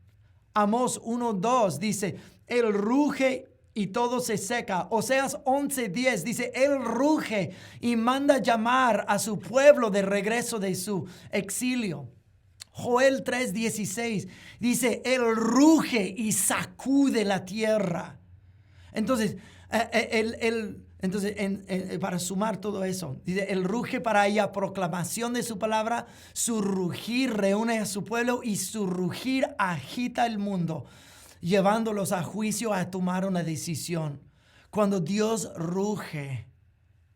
Amós 1:2 dice, Él ruge y todo se seca. Oseas 11:10 dice, Él ruge y manda llamar a su pueblo de regreso de su exilio. Joel 3:16 dice, Él ruge y sacude la tierra. Entonces, para sumar todo eso, dice, Él ruge para ella proclamación de su palabra, su rugir reúne a su pueblo y su rugir agita el mundo, llevándolos a juicio a tomar una decisión. Cuando Dios ruge,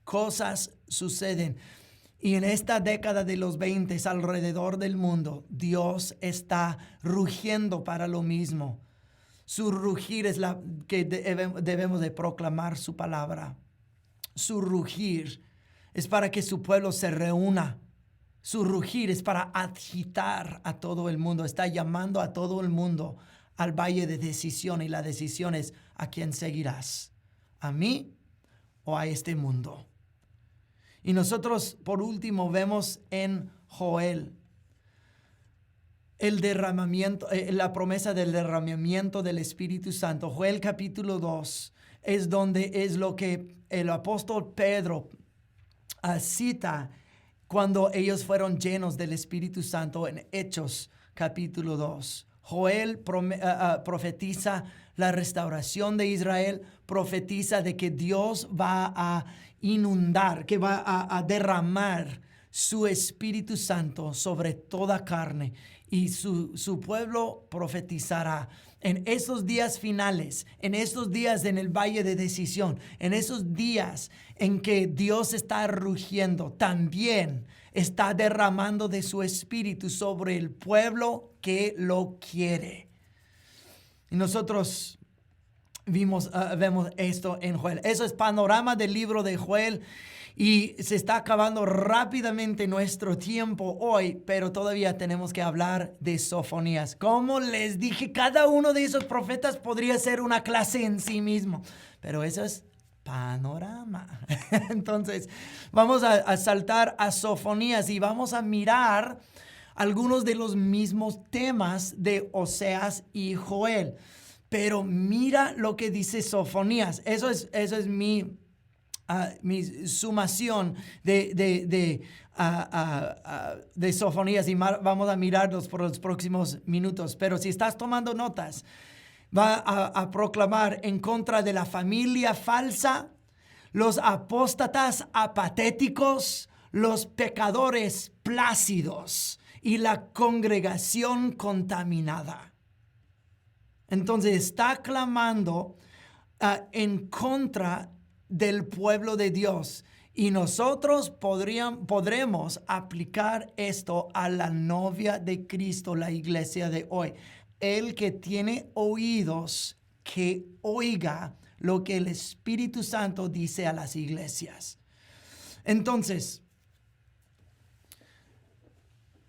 cosas suceden. Y en esta década de los 20 alrededor del mundo, Dios está rugiendo para lo mismo. Su rugir es la que debemos de proclamar su palabra. Su rugir es para que su pueblo se reúna. Su rugir es para agitar a todo el mundo. Está llamando a todo el mundo al valle de decisión. Y la decisión es, ¿a quién seguirás? ¿A mí o a este mundo? Y nosotros, por último, vemos en Joel el derramamiento, la promesa del derramamiento del Espíritu Santo. Joel capítulo 2 es lo que el apóstol Pedro cita cuando ellos fueron llenos del Espíritu Santo en Hechos capítulo 2. Joel profetiza la restauración de Israel, profetiza de que Dios va a inundar, que va a derramar su Espíritu Santo sobre toda carne, y su pueblo profetizará. En esos días finales, en esos días en el valle de decisión, en esos días en que Dios está rugiendo, también está derramando de su Espíritu sobre el pueblo que lo quiere. Y nosotros vemos esto en Joel. Eso es panorama del libro de Joel. Y se está acabando rápidamente nuestro tiempo hoy, pero todavía tenemos que hablar de Sofonías. Como les dije, cada uno de esos profetas podría ser una clase en sí mismo, pero eso es panorama. Entonces, vamos a saltar a Sofonías y vamos a mirar algunos de los mismos temas de Oseas y Joel. Pero mira lo que dice Sofonías. Eso es mi sumación de Sofonías, y vamos a mirarlos por los próximos minutos. Pero si estás tomando notas, va a proclamar en contra de la familia falsa, los apóstatas apatéticos, los pecadores plácidos y la congregación contaminada. Entonces está clamando en contra del pueblo de Dios, y nosotros podremos aplicar esto a la novia de Cristo, la iglesia de hoy. El que tiene oídos, que oiga lo que el Espíritu Santo dice a las iglesias. Entonces,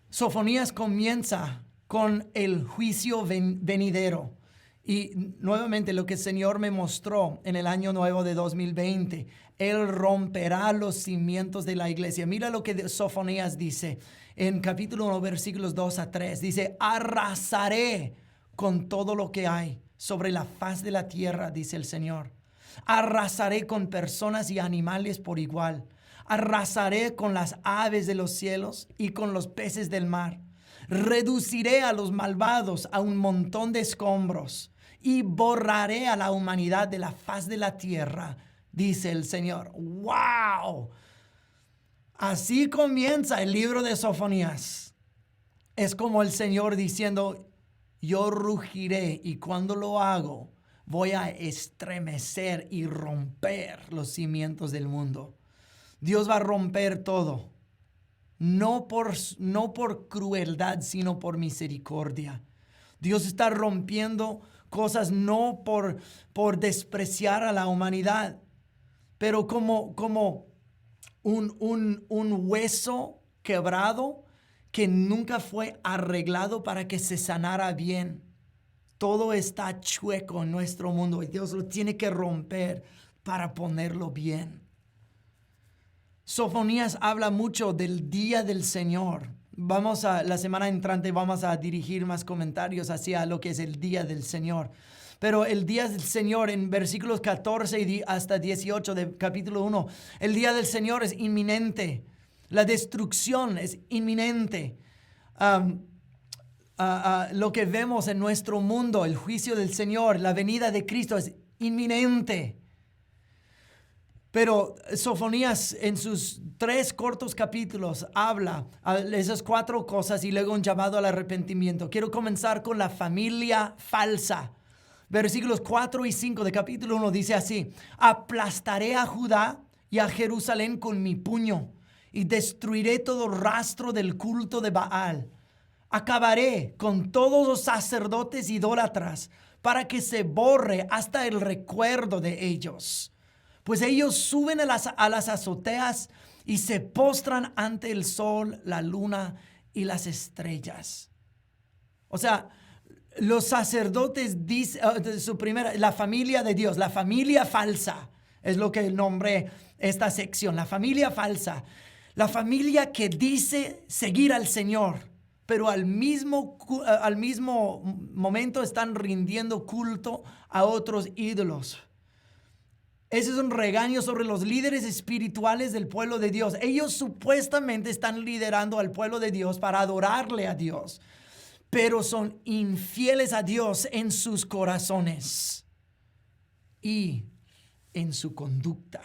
Sofonías comienza con el juicio venidero. Y nuevamente lo que el Señor me mostró en el año nuevo de 2020, Él romperá los cimientos de la iglesia. Mira lo que Sofonías dice en capítulo 1, versículos 2 a 3. Dice: arrasaré con todo lo que hay sobre la faz de la tierra, dice el Señor. Arrasaré con personas y animales por igual. Arrasaré con las aves de los cielos y con los peces del mar. Reduciré a los malvados a un montón de escombros y borraré a la humanidad de la faz de la tierra, dice el Señor. ¡Wow! Así comienza el libro de Sofonías. Es como el Señor diciendo: yo rugiré, y cuando lo hago voy a estremecer y romper los cimientos del mundo. Dios va a romper todo. No por crueldad, sino por misericordia. Dios está rompiendo cosas no por despreciar a la humanidad, pero como un hueso quebrado que nunca fue arreglado para que se sanara bien. Todo está chueco en nuestro mundo y Dios lo tiene que romper para ponerlo bien. Sofonías habla mucho del día del Señor. La semana entrante vamos a dirigir más comentarios hacia lo que es el día del Señor. Pero el día del Señor, en versículos 14 hasta 18 de capítulo 1, el día del Señor es inminente. La destrucción es inminente. Lo que vemos en nuestro mundo, el juicio del Señor, la venida de Cristo es inminente. Pero Sofonías en sus 3 cortos capítulos habla de esas 4 cosas y luego un llamado al arrepentimiento. Quiero comenzar con la familia falsa. Versículos 4 y 5 de capítulo 1 dice así: aplastaré a Judá y a Jerusalén con mi puño y destruiré todo rastro del culto de Baal. Acabaré con todos los sacerdotes idólatras para que se borre hasta el recuerdo de ellos. Pues ellos suben a las azoteas y se postran ante el sol, la luna y las estrellas. O sea, los sacerdotes dicen, la familia de Dios, la familia falsa, es lo que nombré esta sección, la familia falsa. La familia que dice seguir al Señor, pero al mismo momento están rindiendo culto a otros ídolos. Ese es un regaño sobre los líderes espirituales del pueblo de Dios. Ellos supuestamente están liderando al pueblo de Dios para adorarle a Dios. pero son infieles a Dios en sus corazones y en su conducta.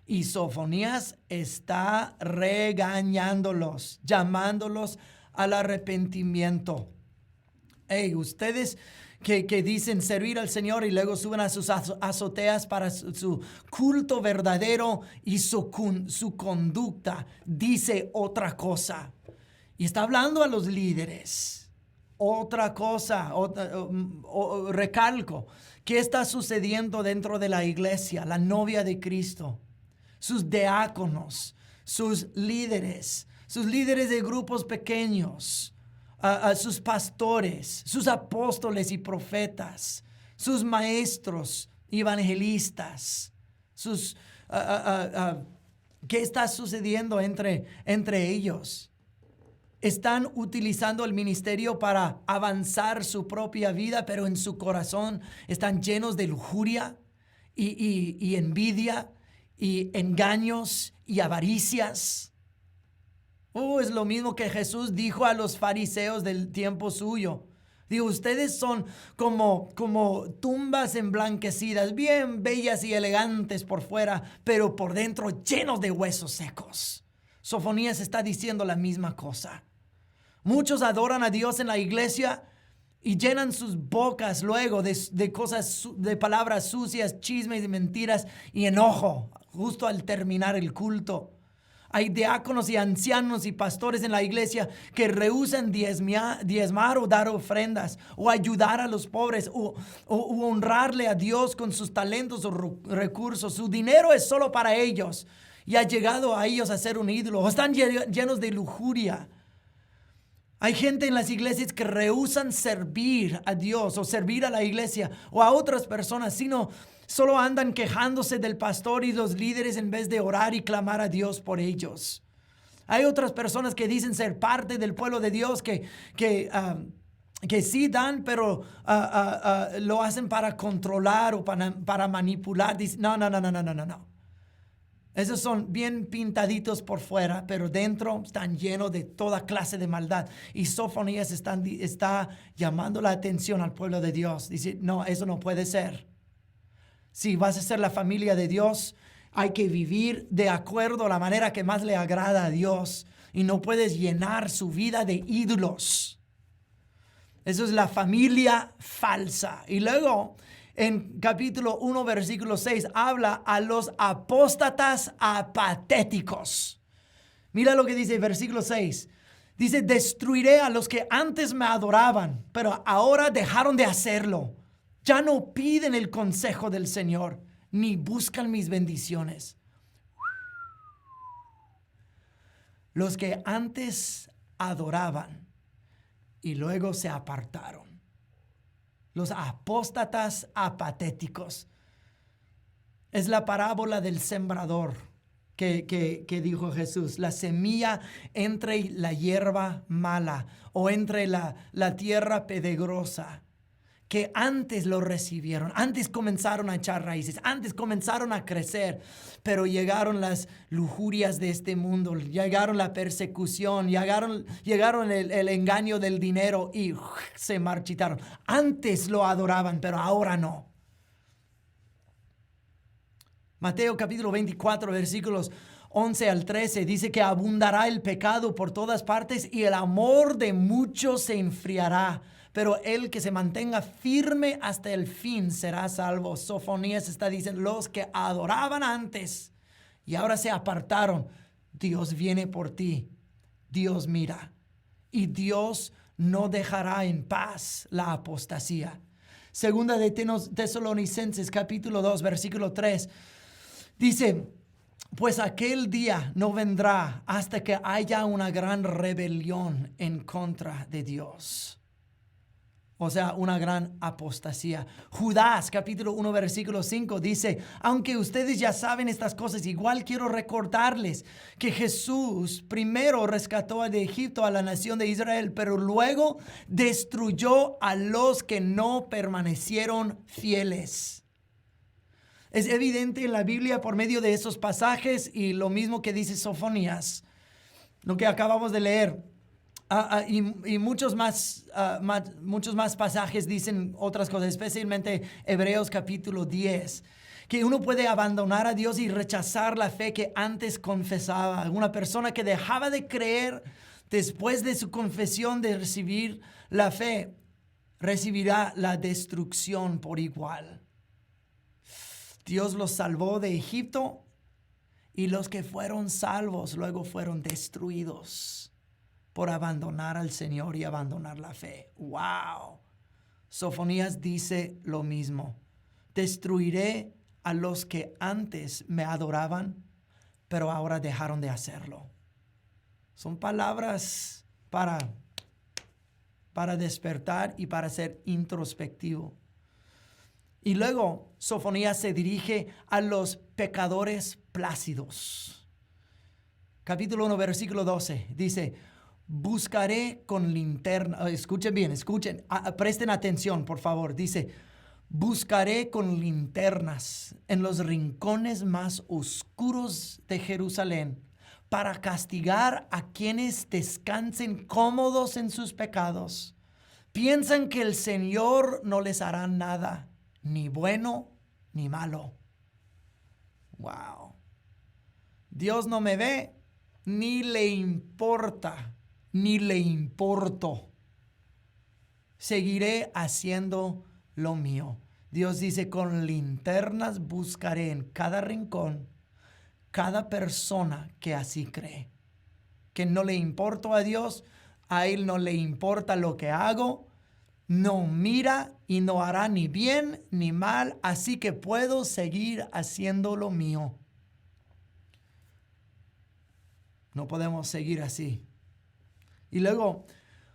Y Sofonías está regañándolos, llamándolos al arrepentimiento. Hey, ustedes que dicen servir al Señor y luego suben a sus azoteas para su culto verdadero y su conducta dice otra cosa. Y está hablando a los líderes. Otra cosa, recalco, ¿qué está sucediendo dentro de la iglesia, la novia de Cristo? Sus diáconos, sus líderes de grupos pequeños, sus pastores, sus apóstoles y profetas, sus maestros, evangelistas, ¿qué está sucediendo entre ellos? Están utilizando el ministerio para avanzar su propia vida, pero en su corazón están llenos de lujuria y envidia y engaños y avaricias. Es lo mismo que Jesús dijo a los fariseos del tiempo suyo. Digo, ustedes son como tumbas emblanquecidas, bien bellas y elegantes por fuera, pero por dentro llenos de huesos secos. Sofonías está diciendo la misma cosa. Muchos adoran a Dios en la iglesia y llenan sus bocas luego de cosas, de palabras sucias, chismes y mentiras y enojo, justo al terminar el culto. Hay diáconos y ancianos y pastores en la iglesia que rehúsan diezmar o dar ofrendas o ayudar a los pobres o honrarle a Dios con sus talentos o recursos. Su dinero es solo para ellos y ha llegado a ellos a ser un ídolo. O están llenos de lujuria. Hay gente en las iglesias que rehúsan servir a Dios o servir a la iglesia o a otras personas, sino solo andan quejándose del pastor y los líderes en vez de orar y clamar a Dios por ellos. Hay otras personas que dicen ser parte del pueblo de Dios que sí dan, pero lo hacen para controlar o para manipular. Dicen, no. Esos son bien pintaditos por fuera, pero dentro están llenos de toda clase de maldad. Y Sofonías está llamando la atención al pueblo de Dios. Dice, no, eso no puede ser. Si vas a ser la familia de Dios, hay que vivir de acuerdo a la manera que más le agrada a Dios. Y no puedes llenar su vida de ídolos. Eso es la familia falsa. Y luego, en capítulo 1, versículo 6, habla a los apóstatas apatéticos. Mira lo que dice el versículo 6. Dice, destruiré a los que antes me adoraban, pero ahora dejaron de hacerlo. Ya no piden el consejo del Señor, ni buscan mis bendiciones. Los que antes adoraban y luego se apartaron. Los apóstatas apatéticos. Es la parábola del sembrador que dijo Jesús. La semilla entre la hierba mala o entre la tierra pedregosa. Que antes lo recibieron, antes comenzaron a echar raíces, antes comenzaron a crecer, pero llegaron las lujurias de este mundo, llegaron la persecución, llegaron el engaño del dinero y se marchitaron. Antes lo adoraban, pero ahora no. Mateo capítulo 24, versículos 11 al 13, dice que abundará el pecado por todas partes y el amor de muchos se enfriará. Pero el que se mantenga firme hasta el fin será salvo. Sofonías está diciendo, los que adoraban antes y ahora se apartaron, Dios viene por ti. Dios mira. Y Dios no dejará en paz la apostasía. Segunda de Tesalonicenses capítulo 2, versículo 3, dice, pues aquel día no vendrá hasta que haya una gran rebelión en contra de Dios. O sea, una gran apostasía. Judas, capítulo 1, versículo 5, dice, aunque ustedes ya saben estas cosas, igual quiero recordarles que Jesús primero rescató de Egipto a la nación de Israel, pero luego destruyó a los que no permanecieron fieles. Es evidente en la Biblia por medio de esos pasajes y lo mismo que dice Sofonías, lo que acabamos de leer. Y muchos más pasajes dicen otras cosas, especialmente Hebreos capítulo 10, que uno puede abandonar a Dios y rechazar la fe que antes confesaba. Una persona que dejaba de creer después de su confesión de recibir la fe, recibirá la destrucción por igual. Dios los salvó de Egipto y los que fueron salvos luego fueron destruidos por abandonar al Señor y abandonar la fe. ¡Wow! Sofonías dice lo mismo. Destruiré a los que antes me adoraban, pero ahora dejaron de hacerlo. Son palabras para despertar y para ser introspectivo. Y luego Sofonías se dirige a los pecadores plácidos. Capítulo 1, versículo 12, dice: buscaré con linterna. Escuchen bien, presten atención, por favor. Dice: buscaré con linternas en los rincones más oscuros de Jerusalén para castigar a quienes descansen cómodos en sus pecados. Piensan que el Señor no les hará nada, ni bueno ni malo. Wow. Dios no me ve, ni le importa, ni le importo. Seguiré haciendo lo mío. Dios dice: con linternas buscaré en cada rincón cada persona que así cree, que no le importo a Dios, a Él no le importa lo que hago, no mira y no hará ni bien ni mal, así que puedo seguir haciendo lo mío. No podemos seguir así. Y luego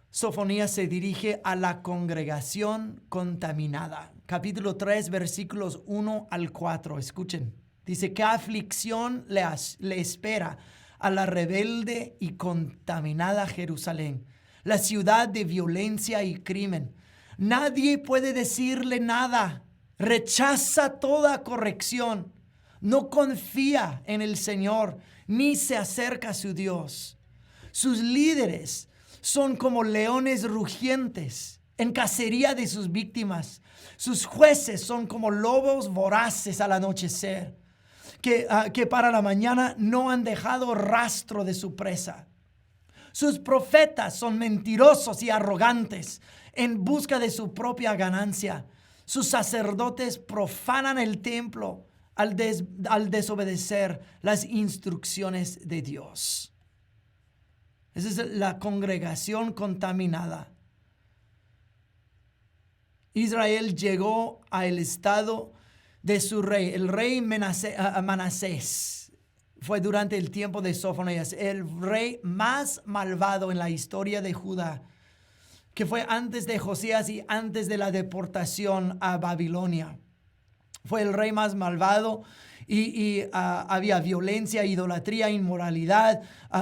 Sofonías se dirige a la congregación contaminada. Capítulo 3, versículos 1 al 4. Escuchen. Dice: ¿qué aflicción le espera a la rebelde y contaminada Jerusalén, la ciudad de violencia y crimen? Nadie puede decirle nada. Rechaza toda corrección. No confía en el Señor, ni se acerca a su Dios. Sus líderes son como leones rugientes en cacería de sus víctimas. Sus jueces son como lobos voraces al anochecer, que para la mañana no han dejado rastro de su presa. Sus profetas son mentirosos y arrogantes en busca de su propia ganancia. Sus sacerdotes profanan el templo al desobedecer las instrucciones de Dios. Esa es la congregación contaminada. Israel llegó al estado de su rey, el rey Manasés. Fue durante el tiempo de Sofonías el rey más malvado en la historia de Judá, que fue antes de Josías y antes de la deportación a Babilonia. Fue el rey más malvado y había violencia, idolatría, inmoralidad,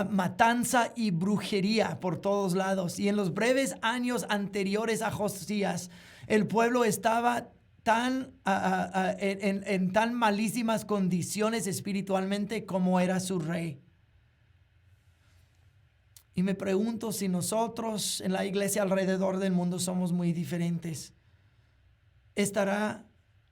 matanza y brujería por todos lados. Y en los breves años anteriores a Josías, el pueblo estaba en tan malísimas condiciones espiritualmente como era su rey. Y me pregunto si nosotros en la iglesia alrededor del mundo somos muy diferentes. ¿Estará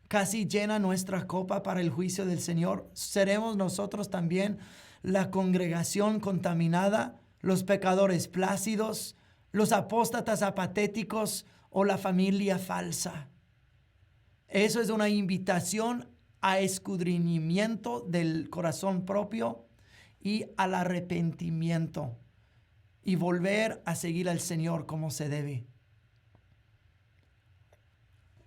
casi llena nuestra copa para el juicio del Señor? ¿Seremos nosotros también la congregación contaminada, los pecadores plácidos, los apóstatas apatéticos o la familia falsa? Eso es una invitación a escudriñamiento del corazón propio y al arrepentimiento y volver a seguir al Señor como se debe.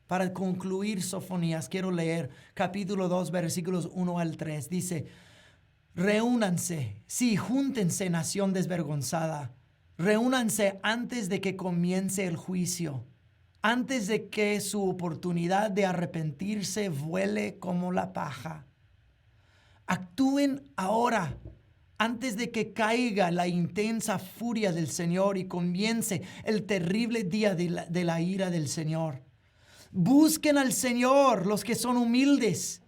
Para concluir Sofonías, quiero leer capítulo 2, versículos 1 al 3. Dice: reúnanse, sí, júntense, nación desvergonzada. Reúnanse antes de que comience el juicio, antes de que su oportunidad de arrepentirse vuele como la paja. Actúen ahora, antes de que caiga la intensa furia del Señor y comience el terrible día de la ira del Señor. Busquen al Señor los que son humildes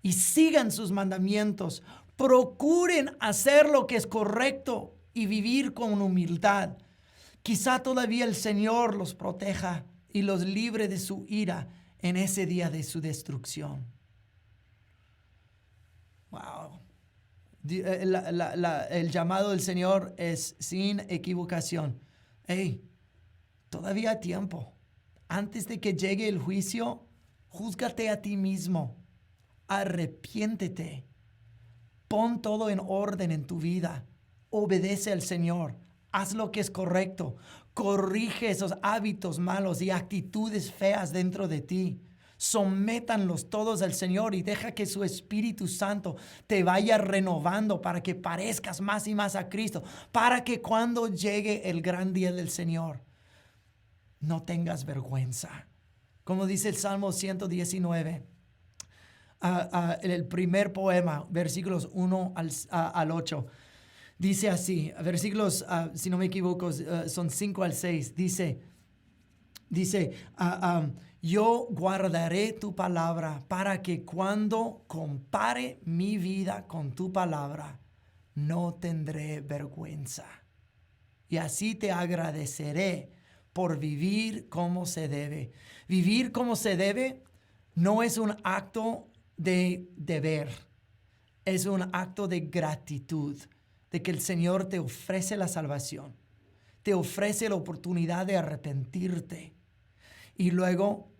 y sigan sus mandamientos. Procuren hacer lo que es correcto y vivir con humildad. Quizá todavía el Señor los proteja y los libre de su ira en ese día de su destrucción. Wow. El llamado del Señor es sin equivocación. Hey, todavía hay tiempo. Antes de que llegue el juicio, júzgate a ti mismo. Arrepiéntete. Pon todo en orden en tu vida. Obedece al Señor. Haz lo que es correcto. Corrige esos hábitos malos y actitudes feas dentro de ti. Sométanlos todos al Señor y deja que su Espíritu Santo te vaya renovando para que parezcas más y más a Cristo, para que cuando llegue el gran día del Señor, no tengas vergüenza. Como dice el Salmo 119, en el primer poema, versículos 1 al 8, dice así, versículos, si no me equivoco, son 5 al 6, dice, yo guardaré tu palabra para que cuando compare mi vida con tu palabra, no tendré vergüenza. Y así te agradeceré por vivir como se debe. Vivir como se debe no es un acto de deber, es un acto de gratitud, de que el Señor te ofrece la salvación, te ofrece la oportunidad de arrepentirte. Y luego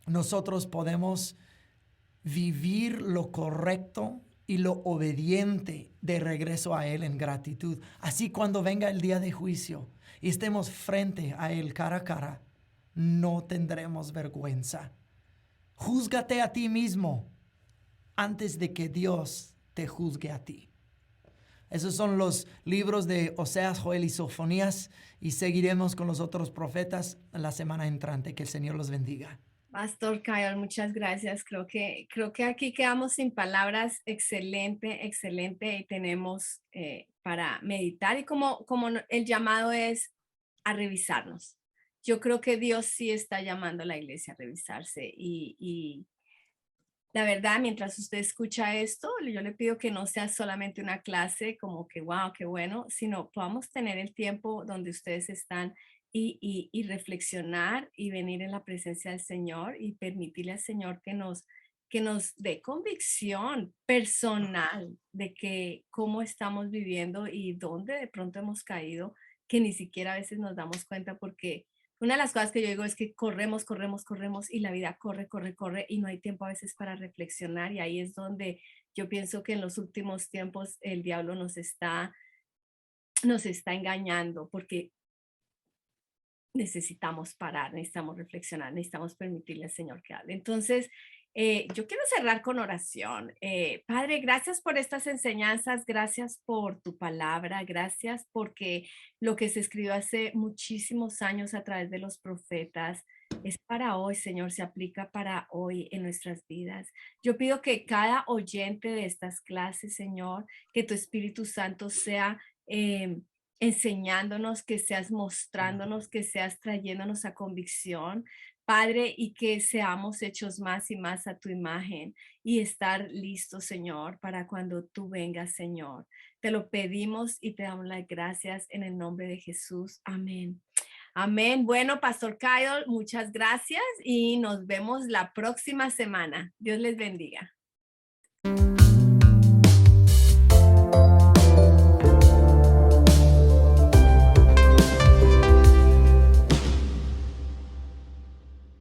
nosotros podemos vivir lo correcto y lo obediente de regreso a Él en gratitud. Así cuando venga el día de juicio y estemos frente a Él cara a cara, no tendremos vergüenza. Júzgate a ti mismo antes de que Dios te juzgue a ti. Esos son los libros de Oseas, Joel y Sofonías, y seguiremos con los otros profetas la semana entrante. Que el Señor los bendiga. Pastor Kyle, muchas gracias. Creo que aquí quedamos sin palabras. Excelente, excelente. Y tenemos para meditar. Y como el llamado es a revisarnos. Yo creo que Dios sí está llamando a la iglesia a revisarse. Y la verdad, mientras usted escucha esto, yo le pido que no sea solamente una clase como que, wow, qué bueno, sino podamos tener el tiempo donde ustedes están y reflexionar y venir en la presencia del Señor y permitirle al Señor que nos dé convicción personal de que cómo estamos viviendo y dónde de pronto hemos caído, que ni siquiera a veces nos damos cuenta porque una de las cosas que yo digo es que corremos, corremos, corremos y la vida corre, corre, corre y no hay tiempo a veces para reflexionar y ahí es donde yo pienso que en los últimos tiempos el diablo nos está engañando porque necesitamos parar, necesitamos reflexionar, necesitamos permitirle al Señor que hable. Entonces, yo quiero cerrar con oración. Padre, gracias por estas enseñanzas, gracias por tu palabra, gracias porque lo que se escribió hace muchísimos años a través de los profetas es para hoy, Señor, se aplica para hoy en nuestras vidas. Yo pido que cada oyente de estas clases, Señor, que tu Espíritu Santo sea enseñándonos, que seas mostrándonos, que seas trayéndonos a convicción, Padre, y que seamos hechos más y más a tu imagen y estar listos, Señor, para cuando tú vengas, Señor. Te lo pedimos y te damos las gracias en el nombre de Jesús. Amén. Amén. Bueno, Pastor Kyle, muchas gracias y nos vemos la próxima semana. Dios les bendiga.